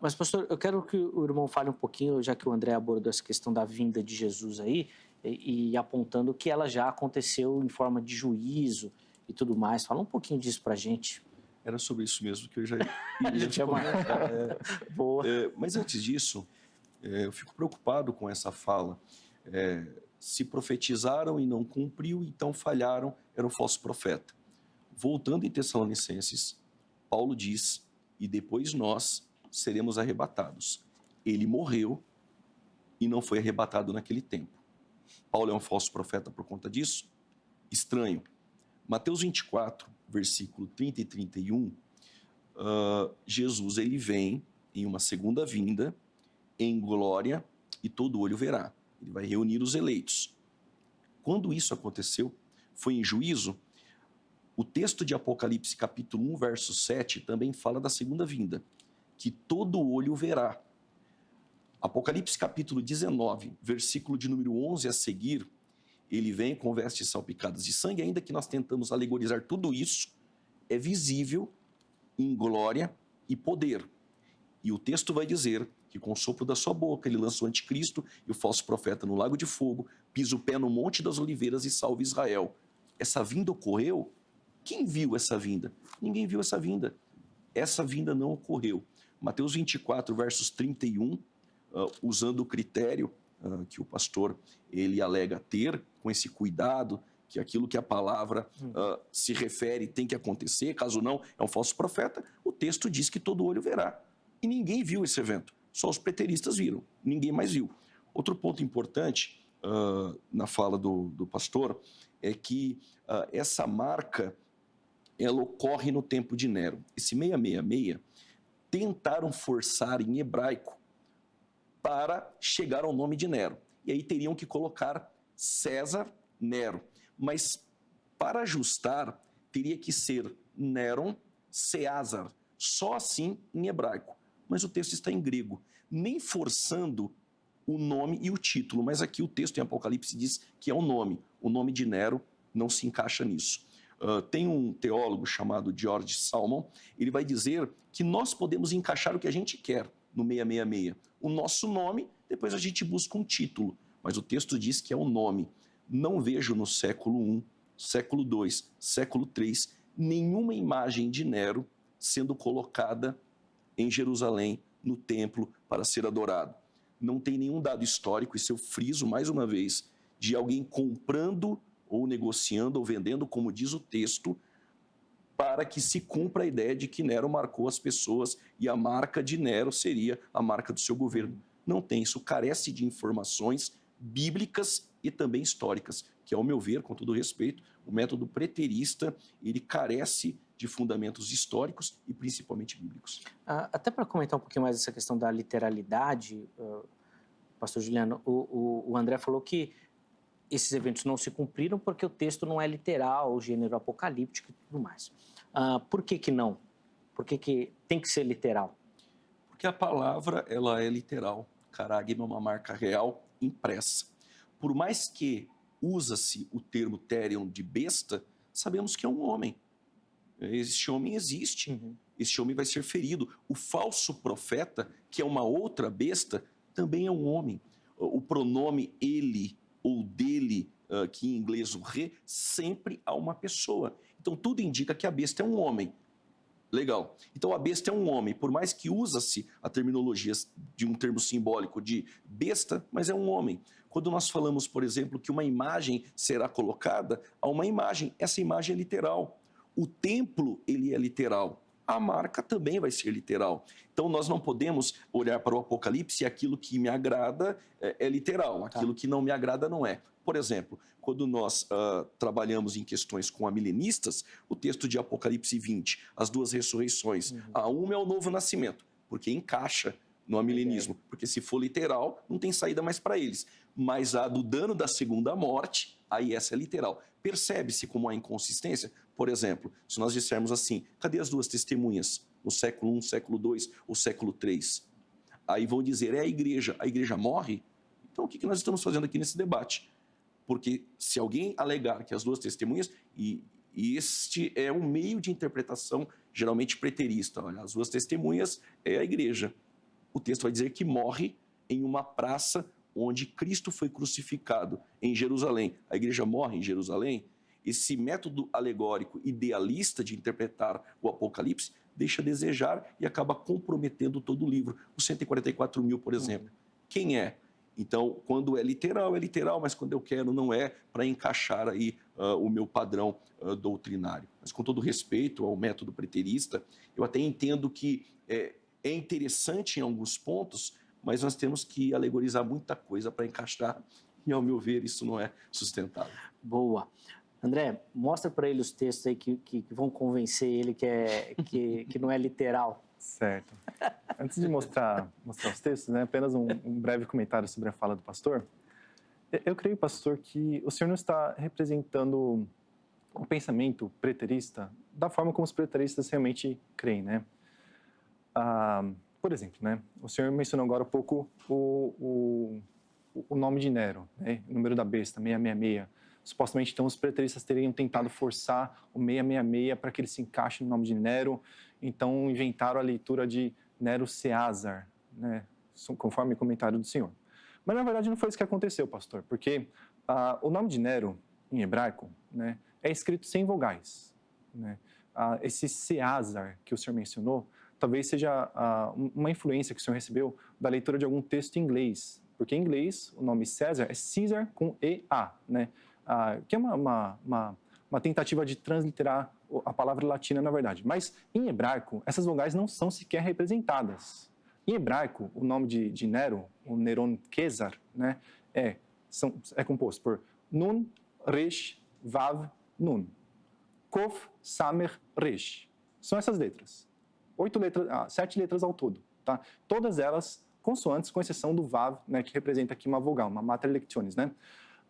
Mas, pastor, eu quero que o irmão fale um pouquinho, já que o André abordou essa questão da vinda de Jesus aí, e apontando que ela já aconteceu em forma de juízo e tudo mais. Fala um pouquinho disso pra gente. Era sobre isso mesmo que eu já ia comentar. Boa. Mas antes disso, eu fico preocupado com essa fala. Se profetizaram e não cumpriu, então falharam, era um falso profeta. Voltando em Tessalonicenses, Paulo diz, e depois nós seremos arrebatados. Ele morreu e não foi arrebatado naquele tempo. Paulo é um falso profeta por conta disso? Estranho. Mateus 24, versículo 30 e 31, Jesus ele vem em uma segunda vinda, em glória, e todo olho verá. Ele vai reunir os eleitos. Quando isso aconteceu, foi em juízo. O texto de Apocalipse, capítulo 1, verso 7, também fala da segunda vinda, que todo olho verá. Apocalipse, capítulo 19, versículo de número 11 a seguir, ele vem com vestes salpicadas de sangue, ainda que nós tentamos alegorizar tudo isso, é visível em glória e poder. E o texto vai dizer que com o sopro da sua boca ele lança o anticristo e o falso profeta no lago de fogo, pisa o pé no monte das oliveiras e salva Israel. Essa vinda ocorreu? Quem viu essa vinda? Ninguém viu essa vinda. Essa vinda não ocorreu. Mateus 24, versos 31, usando o critério que o pastor ele alega ter, com esse cuidado, que aquilo que a palavra se refere tem que acontecer, caso não, é um falso profeta, o texto diz que todo olho verá. E ninguém viu esse evento, só os preteristas viram, ninguém mais viu. Outro ponto importante na fala do pastor é que essa marca, ela ocorre no tempo de Nero. Esse 666, tentaram forçar em hebraico para chegar ao nome de Nero. E aí teriam que colocar César Nero. Mas para ajustar, teria que ser Neron Ceasar. Só assim em hebraico. Mas o texto está em grego. Nem forçando o nome e o título. Mas aqui o texto em Apocalipse diz que é o nome. O nome de Nero não se encaixa nisso. Tem um teólogo chamado George Salmon. Ele vai dizer que nós podemos encaixar o que a gente quer no 666. O nosso nome, depois a gente busca um título. Mas o texto diz que é o nome. Não vejo no século I, século II, século III, nenhuma imagem de Nero sendo colocada em Jerusalém, no templo, para ser adorado. Não tem nenhum dado histórico, isso eu friso mais uma vez, de alguém comprando ou negociando ou vendendo, como diz o texto, para que se cumpra a ideia de que Nero marcou as pessoas e a marca de Nero seria a marca do seu governo. Não tem, isso carece de informações bíblicas e também históricas, que, ao meu ver, com todo respeito, o método preterista, ele carece de fundamentos históricos e principalmente bíblicos. Até para comentar um pouquinho mais essa questão da literalidade, pastor Juliano, o André falou que esses eventos não se cumpriram porque o texto não é literal, o gênero apocalíptico e tudo mais. Por que não? Por que tem que ser literal? Porque a palavra, ela é literal. Caragma é uma marca real impressa. Por mais que usa-se o termo therion de besta, sabemos que é um homem. Este homem existe. Este homem vai ser ferido. O falso profeta, que é uma outra besta, também é um homem. O pronome ele ou dele, que em inglês o re, sempre há uma pessoa. Então tudo indica que a besta é um homem. Legal. Então a besta é um homem, por mais que usa-se a terminologia de um termo simbólico de besta, mas é um homem. Quando nós falamos, por exemplo, que uma imagem será colocada, há uma imagem, essa imagem é literal. O templo, ele é literal. A marca também vai ser literal. Então nós não podemos olhar para o Apocalipse e aquilo que me agrada é literal, aquilo que não me agrada não é. Por exemplo, quando nós trabalhamos em questões com amilenistas, o texto de Apocalipse 20, as duas ressurreições, uma é o novo nascimento, porque encaixa no amilenismo, porque se for literal, não tem saída mais para eles. Mas a do dano da segunda morte, aí essa é literal. Percebe-se como há inconsistência? Por exemplo, se nós dissermos assim, cadê as duas testemunhas no século I, século II ou século III? Aí vão dizer, a igreja morre? Então o que nós estamos fazendo aqui nesse debate? Porque se alguém alegar que as duas testemunhas, e este é um meio de interpretação geralmente preterista, olha, as duas testemunhas é a igreja. O texto vai dizer que morre em uma praça onde Cristo foi crucificado, em Jerusalém. A igreja morre em Jerusalém. Esse método alegórico idealista de interpretar o Apocalipse deixa a desejar e acaba comprometendo todo o livro. Os 144 mil, por exemplo. Quem é? Então, quando é literal, mas quando eu quero, não é, para encaixar aí o meu padrão doutrinário. Mas com todo respeito ao método preterista, eu até entendo que é interessante em alguns pontos, mas nós temos que alegorizar muita coisa para encaixar, e ao meu ver isso não é sustentável. Boa. André, mostra para ele os textos aí que vão convencer ele que não é literal. Certo. Antes de mostrar os textos, né, apenas um breve comentário sobre a fala do pastor. Eu creio, pastor, que o senhor não está representando o pensamento preterista da forma como os preteristas realmente creem, né? Por exemplo, né, o senhor mencionou agora um pouco o nome de Nero, né, o número da besta, 666. Supostamente, então, os preteristas teriam tentado forçar o 666 para que ele se encaixe no nome de Nero. Então, inventaram a leitura de Nero César, né, conforme o comentário do senhor. Mas, na verdade, não foi isso que aconteceu, pastor, porque o nome de Nero, em hebraico, né, é escrito sem vogais. Né? Esse César que o senhor mencionou, talvez seja uma influência que o senhor recebeu da leitura de algum texto em inglês, porque em inglês o nome César é Caesar com E-A, né? Que é uma tentativa de transliterar a palavra latina, na verdade. Mas, em hebraico, essas vogais não são sequer representadas. Em hebraico, o nome de Nero, o Neron Caesar, né, é composto por Nun, Resh, Vav, Nun. Kof, Samer, Resh. São essas letras. 7 letras ao todo. Tá? Todas elas consoantes, com exceção do Vav, né, que representa aqui uma vogal, uma mater lectionis, né?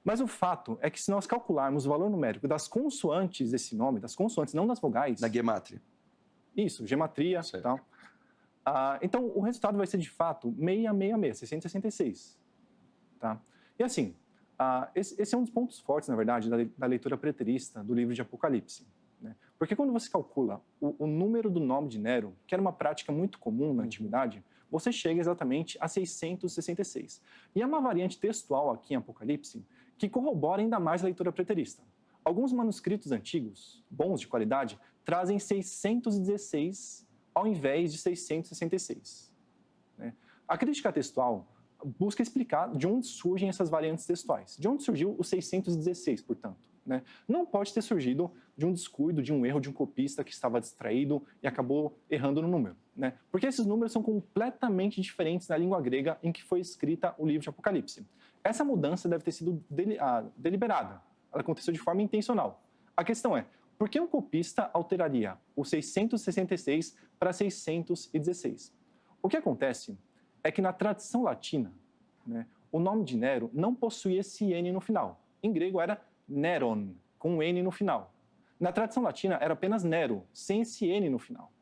Mas o fato é que se nós calcularmos o valor numérico das consoantes desse nome, das consoantes, não das vogais... Na gemátria. Isso, gematria e tal. Então, o resultado vai ser, de fato, 666, 666. Tá? E assim, esse é um dos pontos fortes, na verdade, da leitura preterista do livro de Apocalipse. Né? Porque quando você calcula o número do nome de Nero, que era uma prática muito comum na antiguidade, você chega exatamente a 666. E há uma variante textual aqui em Apocalipse que corrobora ainda mais a leitura preterista. Alguns manuscritos antigos, bons de qualidade, trazem 616 ao invés de 666. Né? A crítica textual busca explicar de onde surgem essas variantes textuais. De onde surgiu o 616, portanto. Né? Não pode ter surgido de um descuido, de um erro de um copista que estava distraído e acabou errando no número. Né? Porque esses números são completamente diferentes na língua grega em que foi escrita o livro de Apocalipse. Essa mudança deve ter sido deliberada. Ela aconteceu de forma intencional. A questão é, por que um copista alteraria o 666 para 616? O que acontece é que na tradição latina, né, o nome de Nero não possuía esse N no final. Em grego era Neron, com um N no final. Na tradição latina era apenas Nero, sem esse N no final.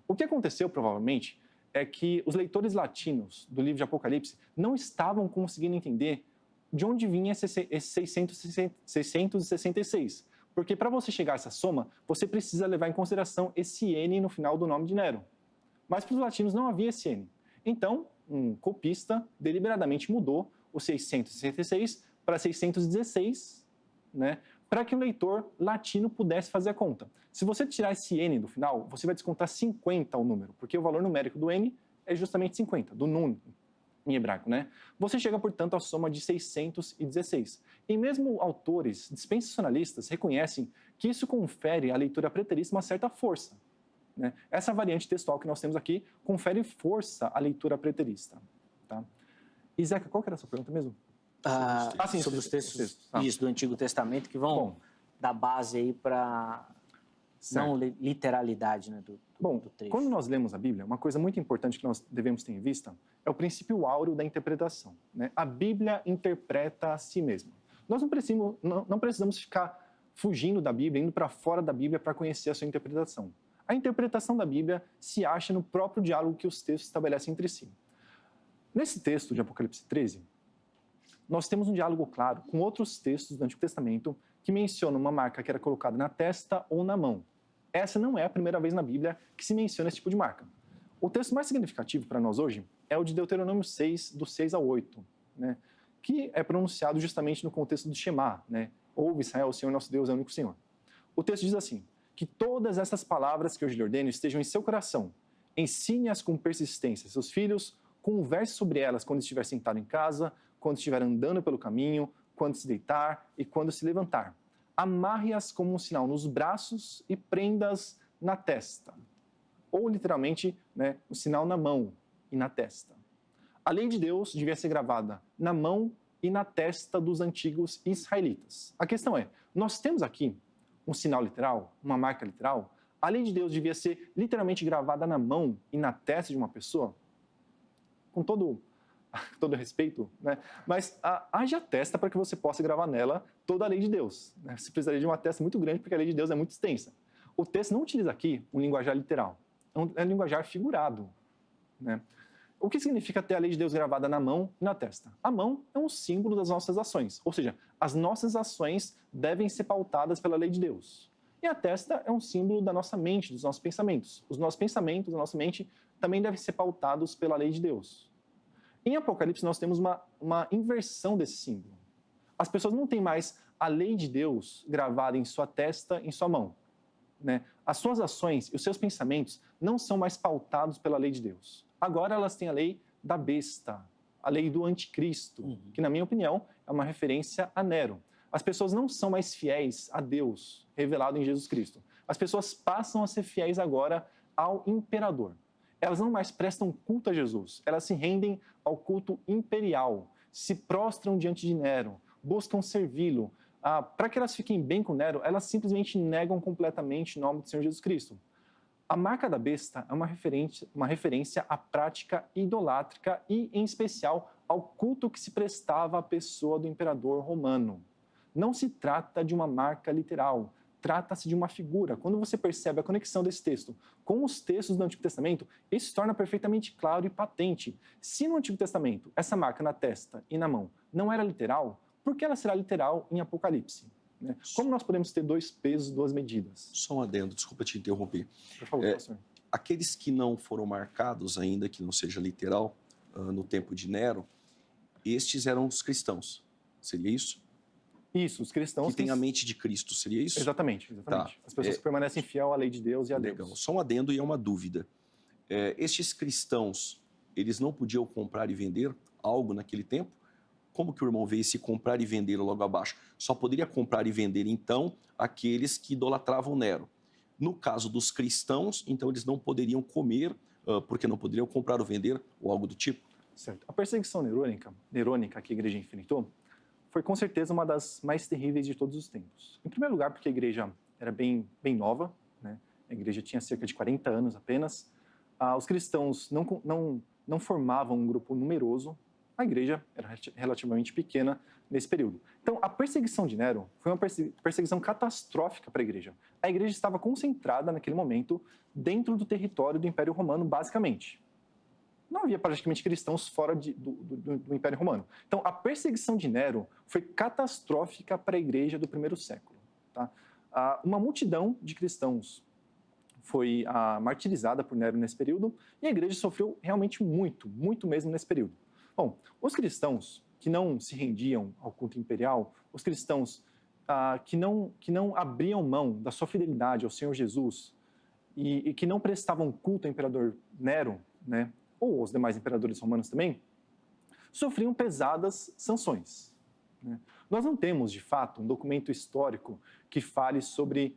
O que aconteceu, provavelmente, é que os leitores latinos do livro de Apocalipse não estavam conseguindo entender de onde vinha esse 666. Porque para você chegar a essa soma, você precisa levar em consideração esse N no final do nome de Nero. Mas para os latinos não havia esse N. Então, um copista deliberadamente mudou o 666 para 616, né, para que o leitor latino pudesse fazer a conta. Se você tirar esse N do final, você vai descontar 50 ao número, porque o valor numérico do N é justamente 50, do Nun, em hebraico, né? Você chega, portanto, à soma de 616. E mesmo autores dispensacionalistas reconhecem que isso confere à leitura preterista uma certa força. Né? Essa variante textual que nós temos aqui confere força à leitura preterista. Tá? E, Zeca, qual que era a sua pergunta mesmo? Sim, sobre os textos isso, do Antigo Testamento que vão dar base aí para não literalidade, né, do trecho. Quando nós lemos a Bíblia, uma coisa muito importante que nós devemos ter em vista é o princípio áureo da interpretação. Né? A Bíblia interpreta a si mesma. Nós não precisamos ficar fugindo da Bíblia, indo para fora da Bíblia para conhecer a sua interpretação. A interpretação da Bíblia se acha no próprio diálogo que os textos estabelecem entre si. Nesse texto de Apocalipse 13, nós temos um diálogo claro com outros textos do Antigo Testamento que mencionam uma marca que era colocada na testa ou na mão. Essa não é a primeira vez na Bíblia que se menciona esse tipo de marca. O texto mais significativo para nós hoje é o de Deuteronômio 6, do 6 ao 8, né? Que é pronunciado justamente no contexto do Shema, né? Ouve, Israel, o Senhor nosso Deus é o único Senhor. O texto diz assim, que todas essas palavras que hoje lhe ordeno estejam em seu coração, ensine-as com persistência, seus filhos, converse sobre elas quando estiver sentado em casa, quando estiver andando pelo caminho, quando se deitar e quando se levantar. Amarre-as como um sinal nos braços e prenda-as na testa. Ou, literalmente, né, o sinal na mão e na testa. A lei de Deus devia ser gravada na mão e na testa dos antigos israelitas. A questão é, nós temos aqui um sinal literal, uma marca literal? A lei de Deus devia ser literalmente gravada na mão e na testa de uma pessoa? Com todo respeito, né? Mas haja testa para que você possa gravar nela toda a lei de Deus, né? Você precisaria de uma testa muito grande porque a lei de Deus é muito extensa. O texto não utiliza aqui um linguajar literal, é um linguajar figurado, né? O que significa ter a lei de Deus gravada na mão e na testa? A mão é um símbolo das nossas ações, ou seja, as nossas ações devem ser pautadas pela lei de Deus. E a testa é um símbolo da nossa mente, dos nossos pensamentos. Os nossos pensamentos, a nossa mente, também devem ser pautados pela lei de Deus. Em Apocalipse, nós temos uma inversão desse símbolo. As pessoas não têm mais a lei de Deus gravada em sua testa, em sua mão, né? As suas ações e os seus pensamentos não são mais pautados pela lei de Deus. Agora elas têm a lei da besta, a lei do anticristo, que, na minha opinião, é uma referência a Nero. As pessoas não são mais fiéis a Deus, revelado em Jesus Cristo. As pessoas passam a ser fiéis agora ao imperador. Elas não mais prestam culto a Jesus, elas se rendem ao culto imperial, se prostram diante de Nero, buscam servi-lo. Para que elas fiquem bem com Nero, elas simplesmente negam completamente o nome do Senhor Jesus Cristo. A marca da besta é uma referência à prática idolátrica e, em especial, ao culto que se prestava à pessoa do imperador romano. Não se trata de uma marca literal, trata-se de uma figura. Quando você percebe a conexão desse texto com os textos do Antigo Testamento, isso se torna perfeitamente claro e patente. Se no Antigo Testamento essa marca na testa e na mão não era literal, por que ela será literal em Apocalipse? Né? Como nós podemos ter dois pesos, duas medidas? Só um adendo, desculpa te interromper. Por favor, pastor. Aqueles que não foram marcados ainda, que não seja literal, no tempo de Nero, estes eram os cristãos. Seria isso? Isso, os cristãos... Que têm a mente de Cristo, seria isso? Exatamente. Tá. As pessoas que permanecem fiel à lei de Deus e a Legal. Deus. Só um adendo e é uma dúvida. Estes cristãos, eles não podiam comprar e vender algo naquele tempo? Como que o irmão vê esse comprar e vender logo abaixo? Só poderia comprar e vender, então, aqueles que idolatravam Nero. No caso dos cristãos, então, eles não poderiam comer, porque não poderiam comprar ou vender, ou algo do tipo? Certo. A perseguição nerônica que a igreja enfrentou foi, com certeza, uma das mais terríveis de todos os tempos. Em primeiro lugar, porque a igreja era bem nova, né? A igreja tinha cerca de 40 anos apenas. Os cristãos não formavam um grupo numeroso. A igreja era relativamente pequena nesse período. Então, a perseguição de Nero foi uma perseguição catastrófica para a igreja. A igreja estava concentrada, naquele momento, dentro do território do Império Romano, basicamente. Não havia praticamente cristãos fora do Império Romano. Então, a perseguição de Nero foi catastrófica para a igreja do primeiro século. Tá? Uma multidão de cristãos foi martirizada por Nero nesse período e a igreja sofreu realmente muito mesmo nesse período. Bom, os cristãos que não se rendiam ao culto imperial, os cristãos que não abriam mão da sua fidelidade ao Senhor Jesus e que não prestavam culto ao imperador Nero, né, ou aos demais imperadores romanos também, sofriam pesadas sanções. Né? Nós não temos, de fato, um documento histórico que fale sobre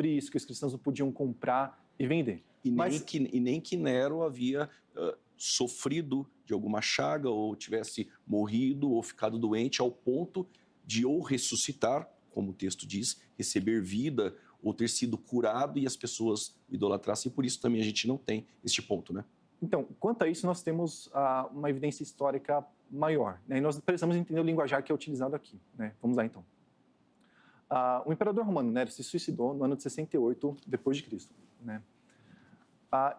isso, que os cristãos não podiam comprar e vender. E nem que Nero havia sofrido de alguma chaga, ou tivesse morrido, ou ficado doente, ao ponto de ou ressuscitar, como o texto diz, receber vida, ou ter sido curado e as pessoas o idolatrassem. E por isso também a gente não tem este ponto, né? Então, quanto a isso, nós temos uma evidência histórica maior, né? E nós precisamos entender o linguajar que é utilizado aqui, né? Vamos lá, então. O imperador romano Nero se suicidou no ano de 68 depois de Cristo, né?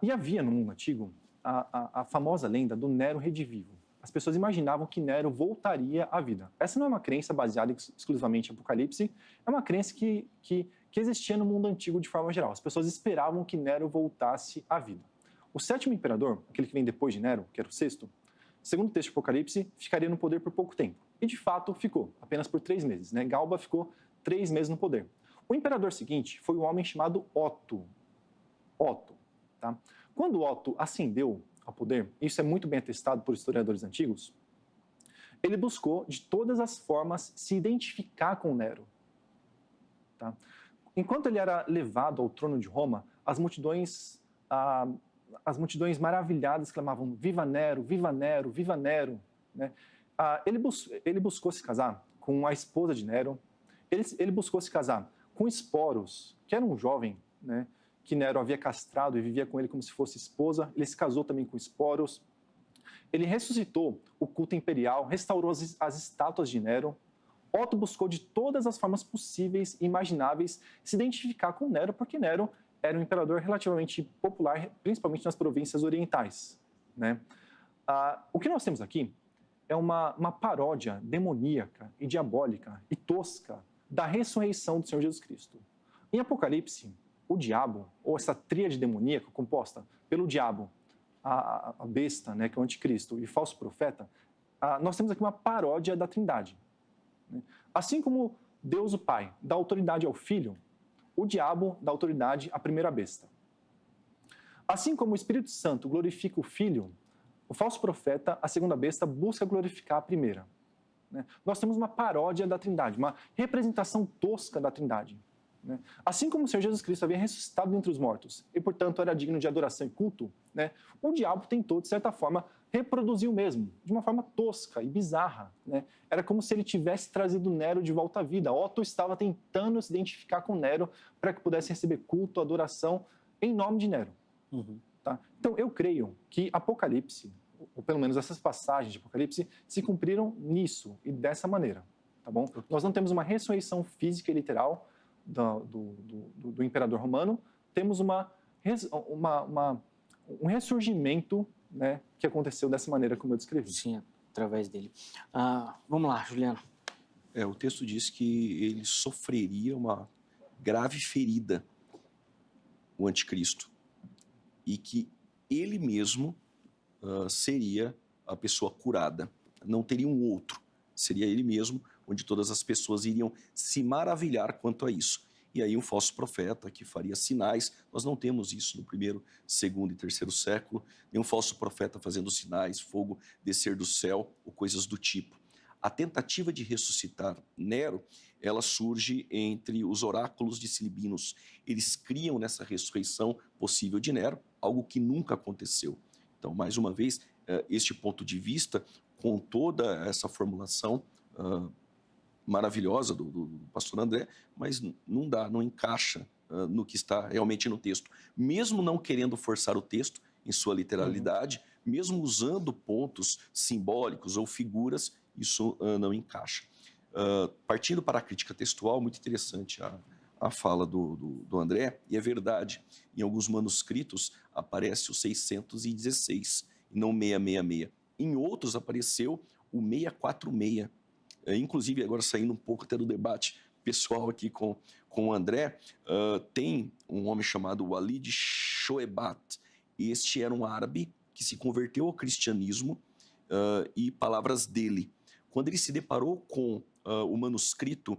E havia no mundo antigo a famosa lenda do Nero redivivo. As pessoas imaginavam que Nero voltaria à vida. Essa não é uma crença baseada exclusivamente em Apocalipse, é uma crença que existia no mundo antigo de forma geral. As pessoas esperavam que Nero voltasse à vida. O sétimo imperador, aquele que vem depois de Nero, que era o sexto, segundo o texto de Apocalipse, ficaria no poder por pouco tempo. E, de fato, ficou, apenas por 3 meses. Né? Galba ficou 3 meses no poder. O imperador seguinte foi um homem chamado Otto. Otto. Tá? Quando Otto ascendeu ao poder, isso é muito bem atestado por historiadores antigos, ele buscou, de todas as formas, se identificar com Nero. Tá? Enquanto ele era levado ao trono de Roma, as multidões maravilhadas clamavam viva Nero, viva Nero, viva Nero. Né? Ele buscou se casar com a esposa de Nero, ele buscou se casar com Esporos, que era um jovem, né, que Nero havia castrado e vivia com ele como se fosse esposa. Ele se casou também com Esporos. Ele ressuscitou o culto imperial, restaurou as estátuas de Nero. Otto buscou de todas as formas possíveis e imagináveis se identificar com Nero, porque Nero era um imperador relativamente popular, principalmente nas províncias orientais. Né? O que nós temos aqui é uma paródia demoníaca e diabólica e tosca da ressurreição do Senhor Jesus Cristo. Em Apocalipse, o diabo, ou essa tríade demoníaca composta pelo diabo, a besta, né, que é o anticristo, e o falso profeta, nós temos aqui uma paródia da Trindade. Né? Assim como Deus, o Pai, dá autoridade ao Filho, o diabo dá autoridade à primeira besta. Assim como o Espírito Santo glorifica o Filho, o falso profeta, a segunda besta, busca glorificar a primeira. Né? Nós temos uma paródia da Trindade, uma representação tosca da Trindade. Né? Assim como o Senhor Jesus Cristo havia ressuscitado dentre os mortos e, portanto, era digno de adoração e culto, né? O diabo tentou, de certa forma, reproduzir o mesmo, de uma forma tosca e bizarra. Né? Era como se ele tivesse trazido Nero de volta à vida. Otto estava tentando se identificar com Nero para que pudesse receber culto, adoração, em nome de Nero. Uhum. Tá? Então, eu creio que Apocalipse, ou pelo menos essas passagens de Apocalipse, se cumpriram nisso e dessa maneira. Tá bom? Nós não temos uma ressurreição física e literal do imperador romano, temos um ressurgimento, né, que aconteceu dessa maneira como eu descrevi. Sim, através dele. Vamos lá, Juliano. O texto diz que ele sofreria uma grave ferida, o anticristo, e que ele mesmo seria a pessoa curada. Não teria um outro, seria ele mesmo, onde todas as pessoas iriam se maravilhar quanto a isso. E aí um falso profeta que faria sinais, nós não temos isso no 1º, 2º e 3º século, nenhum falso profeta fazendo sinais, fogo descer do céu ou coisas do tipo. A tentativa de ressuscitar Nero, ela surge entre os oráculos de Silibinos. Eles criam nessa ressurreição possível de Nero, algo que nunca aconteceu. Então, mais uma vez, este ponto de vista, com toda essa formulação maravilhosa do pastor André, mas não encaixa no que está realmente no texto. Mesmo não querendo forçar o texto em sua literalidade, mesmo usando pontos simbólicos ou figuras, isso não encaixa. Partindo para a crítica textual, muito interessante a fala do André, e é verdade, em alguns manuscritos aparece o 616 e não 666. Em outros apareceu o 646. Inclusive, agora saindo um pouco até do debate pessoal aqui com o André, tem um homem chamado Walid Shoebat. Este era um árabe que se converteu ao cristianismo e palavras dele. Quando ele se deparou com o manuscrito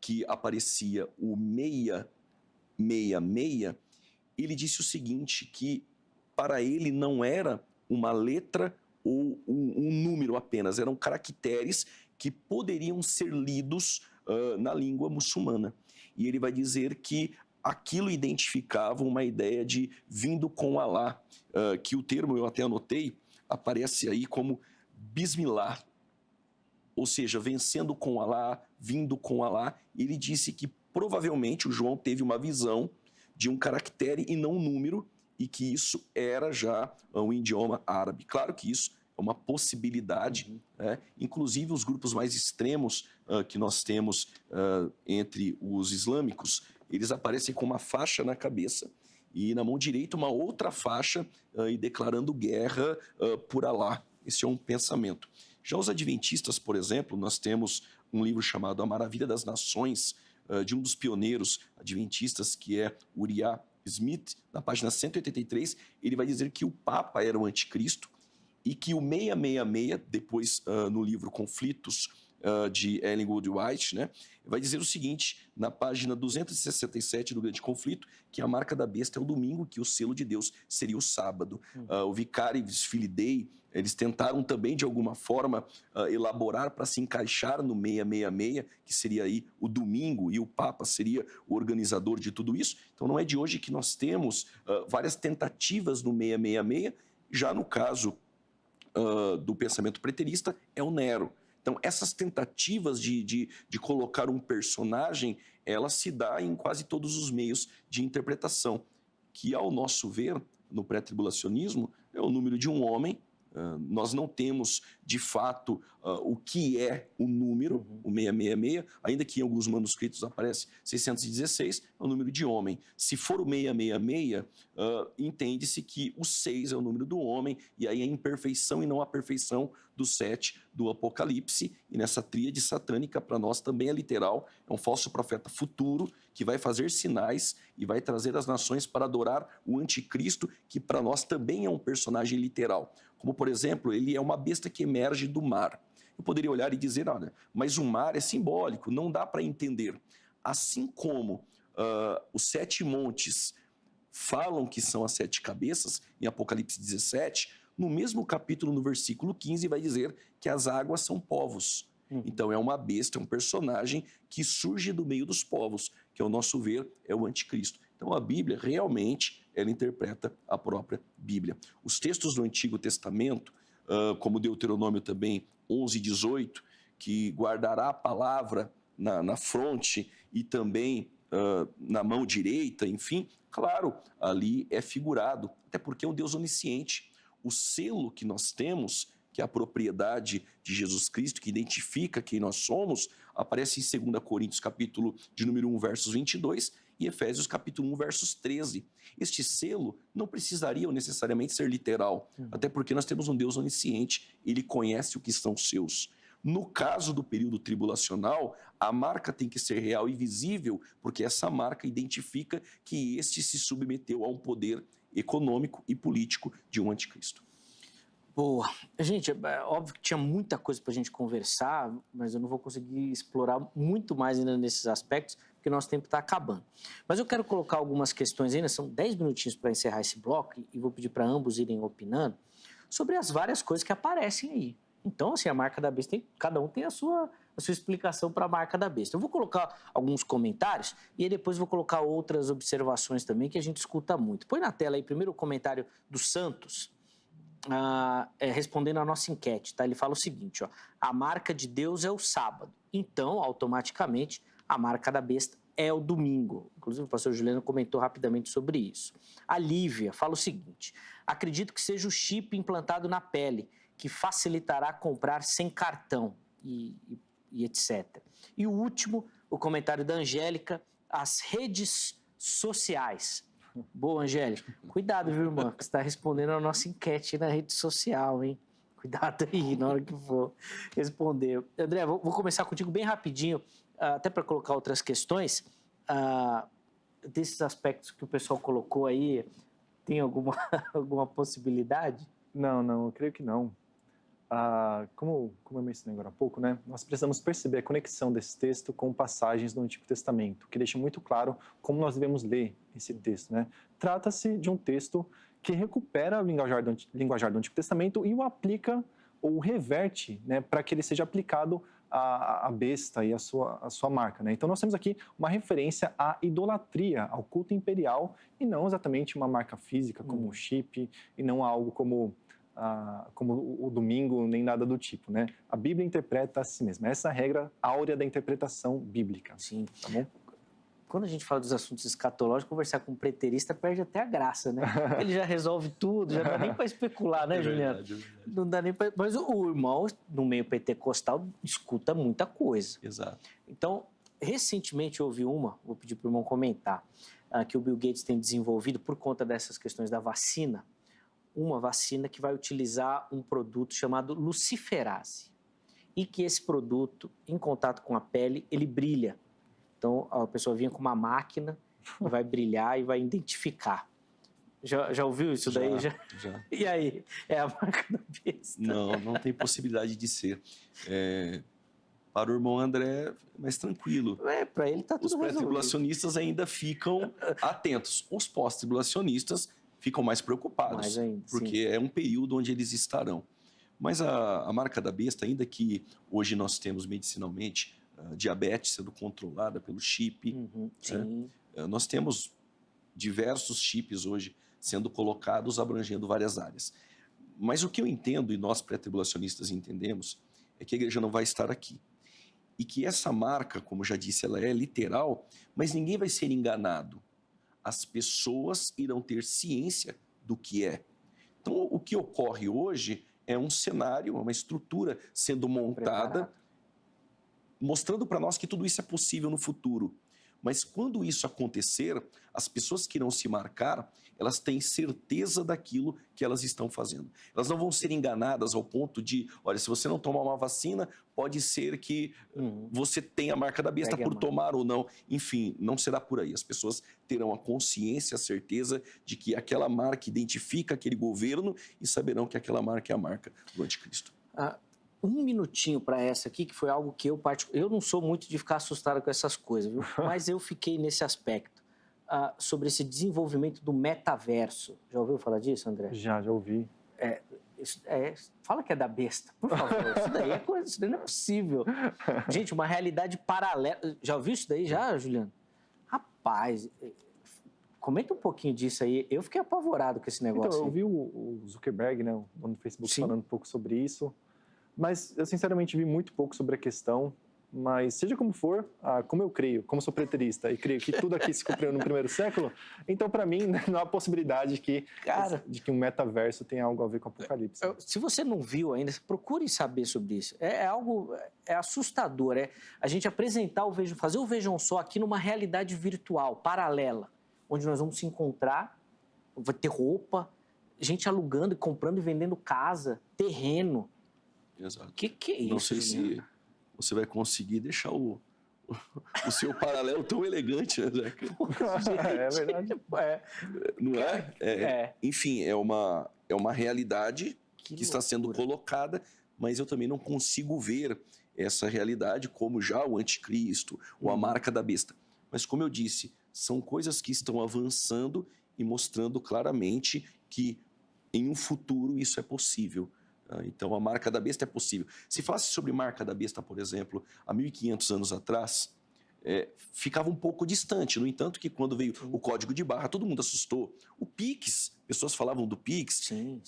que aparecia o 666, ele disse o seguinte, que para ele não era uma letra ou um número apenas, eram caracteres que poderiam ser lidos na língua muçulmana. E ele vai dizer que aquilo identificava uma ideia de vindo com Alá, que o termo, eu até anotei, aparece aí como Bismillah, ou seja, vencendo com Alá, vindo com Alá. Ele disse que provavelmente o João teve uma visão de um caractere e não um número, e que isso era já um idioma árabe. Claro que isso é uma possibilidade, né? Inclusive os grupos mais extremos que nós temos entre os islâmicos, eles aparecem com uma faixa na cabeça e na mão direita uma outra faixa e declarando guerra por Alá. Esse é um pensamento. Já os adventistas, por exemplo, nós temos um livro chamado A Maravilha das Nações, de um dos pioneiros adventistas, que é Uriah Smith. Na página 183, ele vai dizer que o Papa era o anticristo e que o 666, depois no livro Conflitos, de Ellen Gould White, né, vai dizer o seguinte, na página 267 do Grande Conflito, que a marca da besta é o domingo, que o selo de Deus seria o sábado. O Vicari e Filiday, eles tentaram também, de alguma forma, elaborar para se encaixar no 666, que seria aí o domingo, e o Papa seria o organizador de tudo isso. Então não é de hoje que nós temos várias tentativas no 666, já no caso do pensamento preterista, é o Nero. Então, essas tentativas de colocar um personagem, ela se dá em quase todos os meios de interpretação, que, ao nosso ver, no pré-tribulacionismo, é o número de um homem. Nós não temos, de fato, o que é o número, o 666, ainda que em alguns manuscritos aparece 616, é o número de homem. Se for o 666, entende-se que o 6 é o número do homem, e aí a imperfeição e não a perfeição do 7 do Apocalipse, e nessa tríade satânica, para nós também é literal, é um falso profeta futuro, que vai fazer sinais e vai trazer as nações para adorar o anticristo, que para nós também é um personagem literal. Como, por exemplo, ele é uma besta que emerge do mar. Eu poderia olhar e dizer, olha, mas o mar é simbólico, não dá para entender. Assim como os 7 montes falam que são as 7 cabeças, em Apocalipse 17, no mesmo capítulo, no versículo 15, vai dizer que as águas são povos. Então é uma besta, é um personagem que surge do meio dos povos, que ao nosso ver é o anticristo. Então a Bíblia realmente, ela interpreta a própria Bíblia. Os textos do Antigo Testamento, como Deuteronômio também 11:18, que guardará a palavra na fronte e também na mão direita, enfim, claro, ali é figurado, até porque é um Deus onisciente. O selo que nós temos, que é a propriedade de Jesus Cristo, que identifica quem nós somos, aparece em 2 Coríntios, capítulo de número 1, versos 22, e Efésios, capítulo 1, versos 13. Este selo não precisaria necessariamente ser literal, até porque nós temos um Deus onisciente, ele conhece o que são seus. No caso do período tribulacional, a marca tem que ser real e visível, porque essa marca identifica que este se submeteu a um poder econômico e político de um anticristo. Boa. Gente, é óbvio que tinha muita coisa para a gente conversar, mas eu não vou conseguir explorar muito mais ainda nesses aspectos, porque nosso tempo está acabando. Mas eu quero colocar algumas questões ainda, são 10 minutinhos para encerrar esse bloco, e vou pedir para ambos irem opinando sobre as várias coisas que aparecem aí. Então, assim, a marca da besta, cada um tem a sua explicação para a marca da besta. Eu vou colocar alguns comentários e aí depois vou colocar outras observações também que a gente escuta muito. Põe na tela aí primeiro o comentário do Santos, respondendo a nossa enquete, tá? Ele fala o seguinte, ó, a marca de Deus é o sábado, então, automaticamente, a marca da besta é o domingo. Inclusive, o pastor Juliano comentou rapidamente sobre isso. A Lívia fala o seguinte, acredito que seja o chip implantado na pele, que facilitará comprar sem cartão e etc. E o último, o comentário da Angélica, as redes sociais. Boa, Angélica. Cuidado, viu, irmã, que você está respondendo a nossa enquete na rede social, hein? Cuidado aí na hora que for responder. André, vou começar contigo bem rapidinho, até para colocar outras questões. Desses aspectos que o pessoal colocou aí, tem alguma possibilidade? Não, eu creio que não. Como eu mencionei agora há pouco, né, nós precisamos perceber a conexão desse texto com passagens do Antigo Testamento, que deixa muito claro como nós devemos ler esse texto, né? Trata-se de um texto que recupera o linguajar do Antigo Testamento e o aplica ou reverte, né, para que ele seja aplicado à besta e à sua marca, né? Então nós temos aqui uma referência à idolatria, ao culto imperial, e não exatamente uma marca física como o chip, e não algo como o domingo, nem nada do tipo, né? A Bíblia interpreta a si mesma. Essa é a regra áurea da interpretação bíblica. Sim. Tá bom? Quando a gente fala dos assuntos escatológicos, conversar com um preterista perde até a graça, né? Ele já resolve tudo, já não dá nem para especular, né, Juliano? Verdade. Não dá nem para... Mas o irmão, no meio pentecostal, escuta muita coisa. Exato. Então, recentemente eu ouvi vou pedir para o irmão comentar, que o Bill Gates tem desenvolvido por conta dessas questões da vacina, uma vacina que vai utilizar um produto chamado luciferase. E que esse produto, em contato com a pele, ele brilha. Então, a pessoa vinha com uma máquina, vai brilhar e vai identificar. Já ouviu isso daí? Já. E aí? É a marca da besta? Não tem possibilidade de ser. Para o irmão André, mais tranquilo. Para ele tá tudo Os pré-tribulacionistas ainda ficam atentos. Os pós-tribulacionistas ficam mais preocupados, mais ainda, porque sim. é um período onde eles estarão. Mas a marca da besta, ainda que hoje nós temos medicinalmente diabetes sendo controlada pelo chip, sim. Nós temos diversos chips hoje sendo colocados abrangendo várias áreas. Mas o que eu entendo, e nós pré-tribulacionistas entendemos, é que a igreja não vai estar aqui. E que essa marca, como já disse, ela é literal, mas ninguém vai ser enganado. As pessoas irão ter ciência do que é. Então, o que ocorre hoje é um cenário, uma estrutura sendo montada, mostrando para nós que tudo isso é possível no futuro. Mas quando isso acontecer, as pessoas que irão se marcar, elas têm certeza daquilo que elas estão fazendo. Elas não vão ser enganadas ao ponto de, olha, se você não tomar uma vacina, pode ser que você tenha a marca da besta por tomar ou não. Enfim, não será por aí. As pessoas terão a consciência, a certeza de que aquela marca identifica aquele governo e saberão que aquela marca é a marca do anticristo. Um minutinho para essa aqui, que foi algo que eu não sou muito de ficar assustado com essas coisas, viu? Mas eu fiquei nesse aspecto, sobre esse desenvolvimento do metaverso. Já ouviu falar disso, André? Já ouvi. Fala que é da besta, por favor. Isso daí é coisa, isso daí não é possível. Gente, uma realidade paralela. Já ouviu isso daí já, Juliano? Rapaz, comenta um pouquinho disso aí. Eu fiquei apavorado com esse negócio. Então, eu ouvi o Zuckerberg, né, no Facebook, falando um pouco sobre isso. Mas eu, sinceramente, vi muito pouco sobre a questão. Mas, seja como for, como eu creio, como sou preterista e creio que tudo aqui se cumpriu no primeiro século, então, para mim, não há possibilidade de que um metaverso tenha algo a ver com o Apocalipse. Se você não viu ainda, procure saber sobre isso. É assustador. A gente apresentar fazer o Vejam Só aqui numa realidade virtual, paralela, onde nós vamos se encontrar, vai ter roupa, gente alugando, comprando e vendendo casa, terreno. Exato. Que é isso? Não sei se você vai conseguir deixar o seu paralelo tão elegante, né, Zeca? É verdade. Não é? Enfim, é uma realidade que está sendo colocada, mas eu também não consigo ver essa realidade como já o anticristo ou a marca da besta. Mas, como eu disse, são coisas que estão avançando e mostrando claramente que em um futuro isso é possível. Então, a marca da besta é possível. Se falasse sobre marca da besta, por exemplo, há 1.500 anos atrás, ficava um pouco distante. No entanto, que quando veio o código de barra, todo mundo assustou. O Pix, pessoas falavam do Pix. Sim.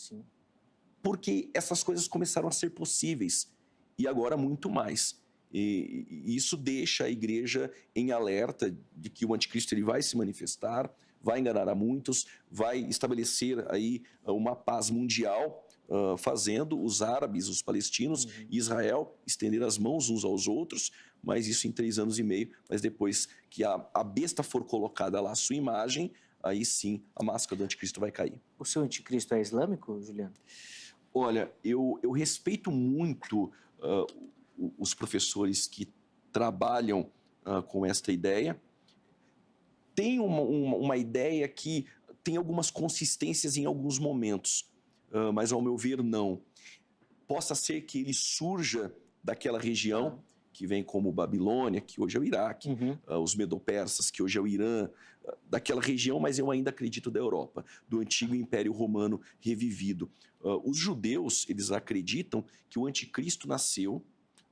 Porque essas coisas começaram a ser possíveis. E agora muito mais. E isso deixa a igreja em alerta de que o anticristo ele vai se manifestar, vai enganar a muitos, vai estabelecer aí uma paz mundial, fazendo os árabes, os palestinos e Israel estender as mãos uns aos outros, mas isso em 3 anos e meio. Mas depois que a besta for colocada lá, a sua imagem, aí sim a máscara do anticristo vai cair. O seu anticristo é islâmico, Juliano? Olha, eu respeito muito os professores que trabalham com esta ideia. Tem uma ideia que tem algumas consistências em alguns momentos, mas ao meu ver não. Possa ser que ele surja daquela região que vem como Babilônia, que hoje é o Iraque, os Medo-Persas, que hoje é o Irã, daquela região, mas eu ainda acredito da Europa, do antigo Império Romano revivido. Os judeus, eles acreditam que o anticristo nasceu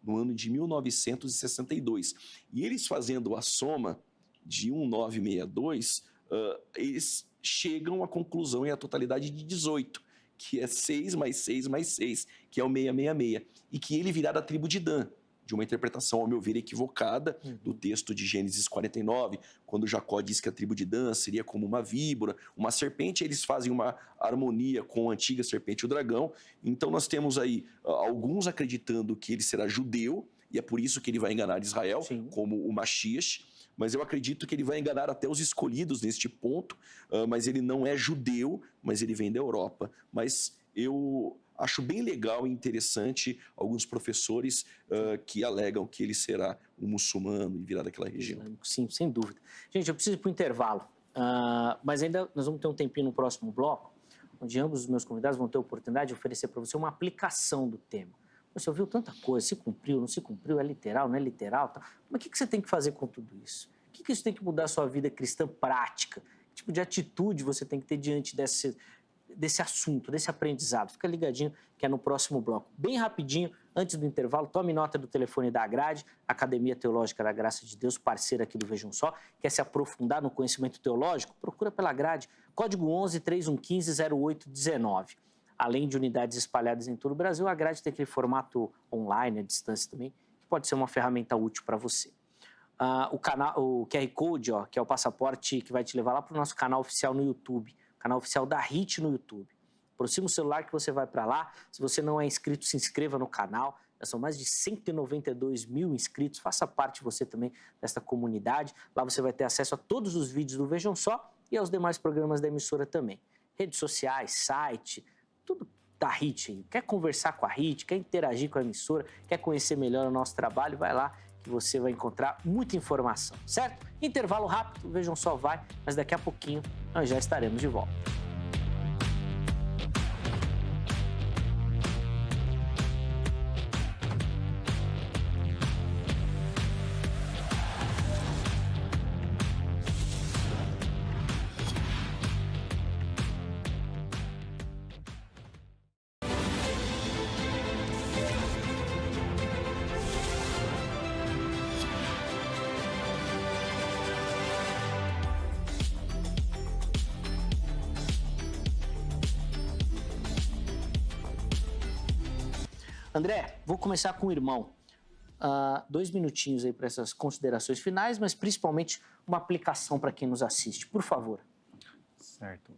no ano de 1962. E eles fazendo a soma de 1962, eles chegam à conclusão e à totalidade de 18, que é 6 mais 6 mais 6, que é o 666, e que ele virá da tribo de Dan, de uma interpretação, ao meu ver, equivocada do texto de Gênesis 49, quando Jacó diz que a tribo de Dan seria como uma víbora, uma serpente, eles fazem uma harmonia com a antiga serpente e o dragão. Então nós temos aí alguns acreditando que ele será judeu e é por isso que ele vai enganar Israel, Sim. como o Machias, mas eu acredito que ele vai enganar até os escolhidos neste ponto, mas ele não é judeu, mas ele vem da Europa. Mas eu acho bem legal e interessante alguns professores que alegam que ele será um muçulmano e virá daquela região. Sim, sem dúvida. Gente, eu preciso ir para o intervalo, mas ainda nós vamos ter um tempinho no próximo bloco, onde ambos os meus convidados vão ter a oportunidade de oferecer para você uma aplicação do tema. Você ouviu tanta coisa, se cumpriu, não se cumpriu, é literal, não é literal, tá? Mas o que você tem que fazer com tudo isso? O que isso tem que mudar a sua vida cristã prática? Que tipo de atitude você tem que ter diante desse assunto, desse aprendizado? Fica ligadinho que é no próximo bloco. Bem rapidinho, antes do intervalo, tome nota do telefone da Agrade, Academia Teológica da Graça de Deus, parceira aqui do Vejam Só. Quer se aprofundar no conhecimento teológico? Procura pela Agrade, código 11-3115-0819. Além de unidades espalhadas em todo o Brasil, a Grade tem aquele formato online, à distância também, que pode ser uma ferramenta útil para você. O QR Code, que é o passaporte que vai te levar lá para o nosso canal oficial no YouTube, canal oficial da HIT no YouTube. Aproxima o celular que você vai para lá. Se você não é inscrito, se inscreva no canal. Já são mais de 192 mil inscritos. Faça parte você também desta comunidade. Lá você vai ter acesso a todos os vídeos do Vejam Só e aos demais programas da emissora também. Redes sociais, site, tudo da HIT. Quer conversar com a HIT, quer interagir com a emissora, quer conhecer melhor o nosso trabalho, vai lá que você vai encontrar muita informação, certo? Intervalo rápido, Vejam Só vai, mas daqui a pouquinho nós já estaremos de volta. André, vou começar com o irmão. 2 minutinhos aí para essas considerações finais, mas principalmente uma aplicação para quem nos assiste, por favor. Certo.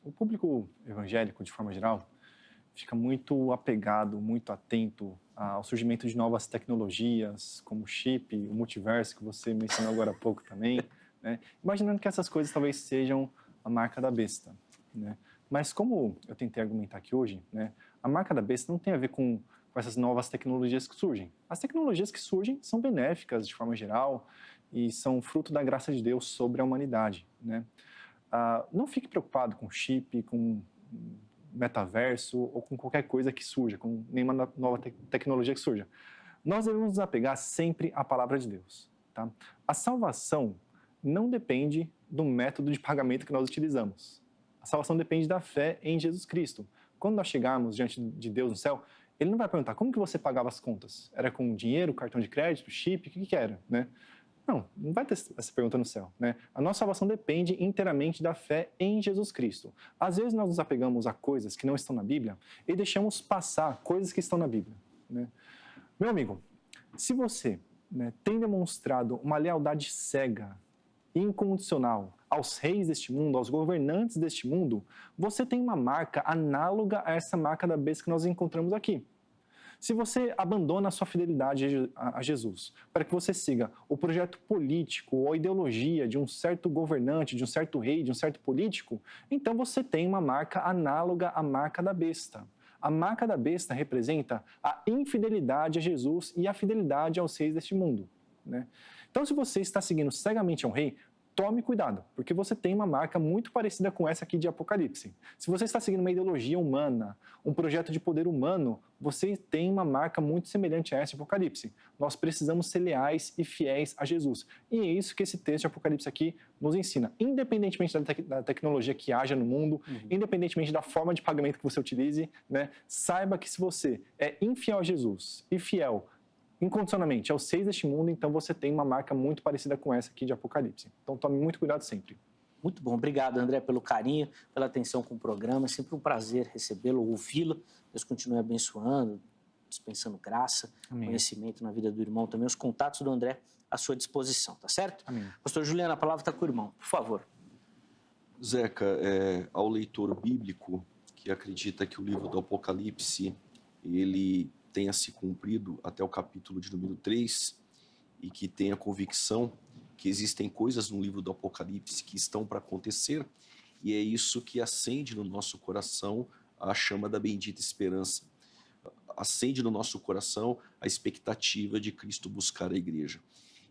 O público evangélico, de forma geral, fica muito apegado, muito atento ao surgimento de novas tecnologias, como o chip, o multiverso, que você mencionou agora há pouco também, né? Imaginando que essas coisas talvez sejam a marca da besta, né? Mas como eu tentei argumentar aqui hoje, né, a marca da besta não tem a ver com essas novas tecnologias que surgem. As tecnologias que surgem são benéficas de forma geral e são fruto da graça de Deus sobre a humanidade, né? Não fique preocupado com chip, com metaverso ou com qualquer coisa que surja, com nenhuma nova tecnologia que surja. Nós devemos nos apegar sempre à palavra de Deus, tá? A salvação não depende do método de pagamento que nós utilizamos. A salvação depende da fé em Jesus Cristo. Quando nós chegarmos diante de Deus no céu, Ele não vai perguntar como que você pagava as contas. Era com dinheiro, cartão de crédito, chip, o que era, né? Não vai ter essa pergunta no céu, né? A nossa salvação depende inteiramente da fé em Jesus Cristo. Às vezes nós nos apegamos a coisas que não estão na Bíblia e deixamos passar coisas que estão na Bíblia, né? Meu amigo, se você, né, tem demonstrado uma lealdade cega e incondicional aos reis deste mundo, aos governantes deste mundo, você tem uma marca análoga a essa marca da besta que nós encontramos aqui. Se você abandona a sua fidelidade a Jesus para que você siga o projeto político ou a ideologia de um certo governante, de um certo rei, de um certo político, então você tem uma marca análoga à marca da besta. A marca da besta representa a infidelidade a Jesus e a fidelidade aos reis deste mundo, né? Então, se você está seguindo cegamente a um rei, tome cuidado, porque você tem uma marca muito parecida com essa aqui de Apocalipse. Se você está seguindo uma ideologia humana, um projeto de poder humano, você tem uma marca muito semelhante a essa de Apocalipse. Nós precisamos ser leais e fiéis a Jesus. E é isso que esse texto de Apocalipse aqui nos ensina. Independentemente da tecnologia que haja no mundo, independentemente da forma de pagamento que você utilize, né, saiba que se você é infiel a Jesus e fiel incondicionalmente aos reis deste mundo, então você tem uma marca muito parecida com essa aqui de Apocalipse. Então tome muito cuidado sempre. Muito bom. Obrigado, André, pelo carinho, pela atenção com o programa. É sempre um prazer recebê-lo, ouvi-lo. Deus continue abençoando, dispensando graça, Amém. Conhecimento na vida do irmão também. Os contatos do André à sua disposição, tá certo? Amém. Pastor Juliano, a palavra está com o irmão, por favor. Zeca, ao leitor bíblico que acredita que o livro do Apocalipse ele tenha se cumprido até o capítulo de número 3 e que tenha convicção que existem coisas no livro do Apocalipse que estão para acontecer, e é isso que acende no nosso coração a chama da bendita esperança. Acende no nosso coração a expectativa de Cristo buscar a igreja.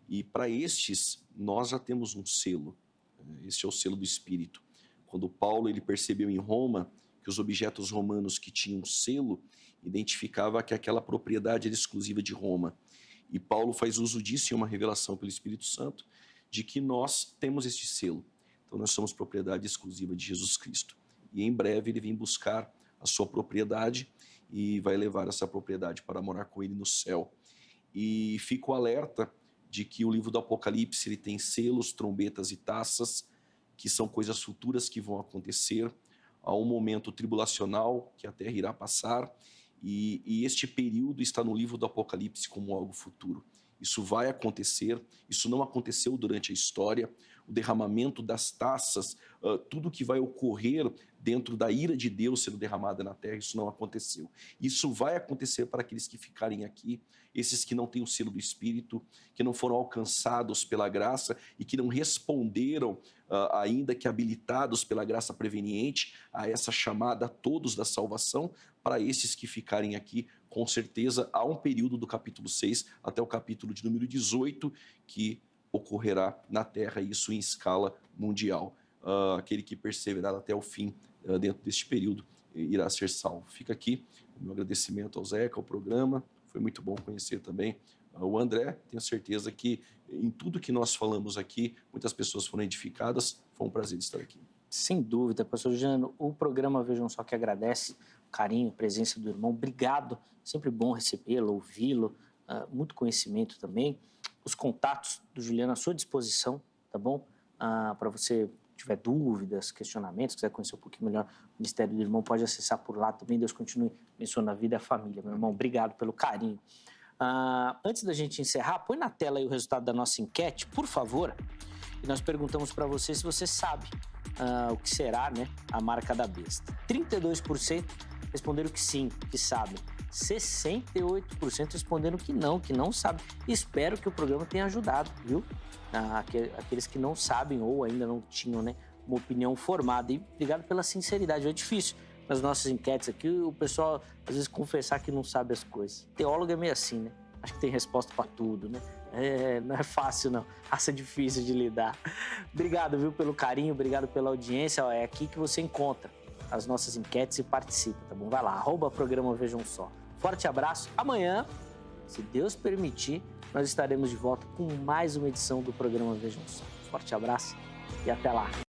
E para estes, nós já temos um selo. Este é o selo do Espírito. Quando Paulo ele percebeu em Roma que os objetos romanos que tinham selo identificava que aquela propriedade era exclusiva de Roma. E Paulo faz uso disso em uma revelação pelo Espírito Santo, de que nós temos este selo. Então nós somos propriedade exclusiva de Jesus Cristo. E em breve ele vem buscar a sua propriedade e vai levar essa propriedade para morar com ele no céu. E fico alerta de que o livro do Apocalipse ele tem selos, trombetas e taças, que são coisas futuras que vão acontecer. Há um momento tribulacional que a terra irá passar, e este período está no livro do Apocalipse como algo futuro. Isso vai acontecer, isso não aconteceu durante a história. O derramamento das taças, tudo que vai ocorrer dentro da ira de Deus sendo derramada na terra, isso não aconteceu. Isso vai acontecer para aqueles que ficarem aqui, esses que não têm o selo do Espírito, que não foram alcançados pela graça e que não responderam, ainda que habilitados pela graça preveniente, a essa chamada a todos da salvação. Para esses que ficarem aqui, com certeza há um período do capítulo 6 até o capítulo de número 18 que ocorrerá na terra, isso em escala mundial. Aquele que perseverar até o fim dentro deste período irá ser salvo. Fica aqui o meu agradecimento ao Zeca, ao programa. Foi muito bom conhecer também o André. Tenho certeza que em tudo que nós falamos aqui, muitas pessoas foram edificadas. Foi um prazer estar aqui. Sem dúvida, pastor Juliano. O programa Vejam Só que agradece o carinho, a presença do irmão. Obrigado. Sempre bom recebê-lo, ouvi-lo. Muito conhecimento também. Os contatos do Juliano à sua disposição, tá bom? Para você tiver dúvidas, questionamentos, quiser conhecer um pouquinho melhor o Ministério do Irmão, pode acessar por lá também. Deus continue abençoando a vida e a família. Meu irmão, obrigado pelo carinho. Antes da gente encerrar, põe na tela aí o resultado da nossa enquete, por favor. E nós perguntamos para você se você sabe o que será, né, a marca da besta. 32% responderam que sim, que sabem. 68% responderam que não sabem. Espero que o programa tenha ajudado, viu? Aqueles que não sabem ou ainda não tinham, né, uma opinião formada. E obrigado pela sinceridade. É difícil nas nossas enquetes aqui o pessoal às vezes confessar que não sabe as coisas. Teólogo é meio assim, né? Acho que tem resposta para tudo, né? Não é fácil, não. Raça é difícil de lidar. Obrigado, viu, pelo carinho, obrigado pela audiência. É aqui que você encontra as nossas enquetes e participa, tá bom? Vai lá, @programa Vejam Só. Forte abraço. Amanhã, se Deus permitir, nós estaremos de volta com mais uma edição do programa Vejam Só. Forte abraço e até lá.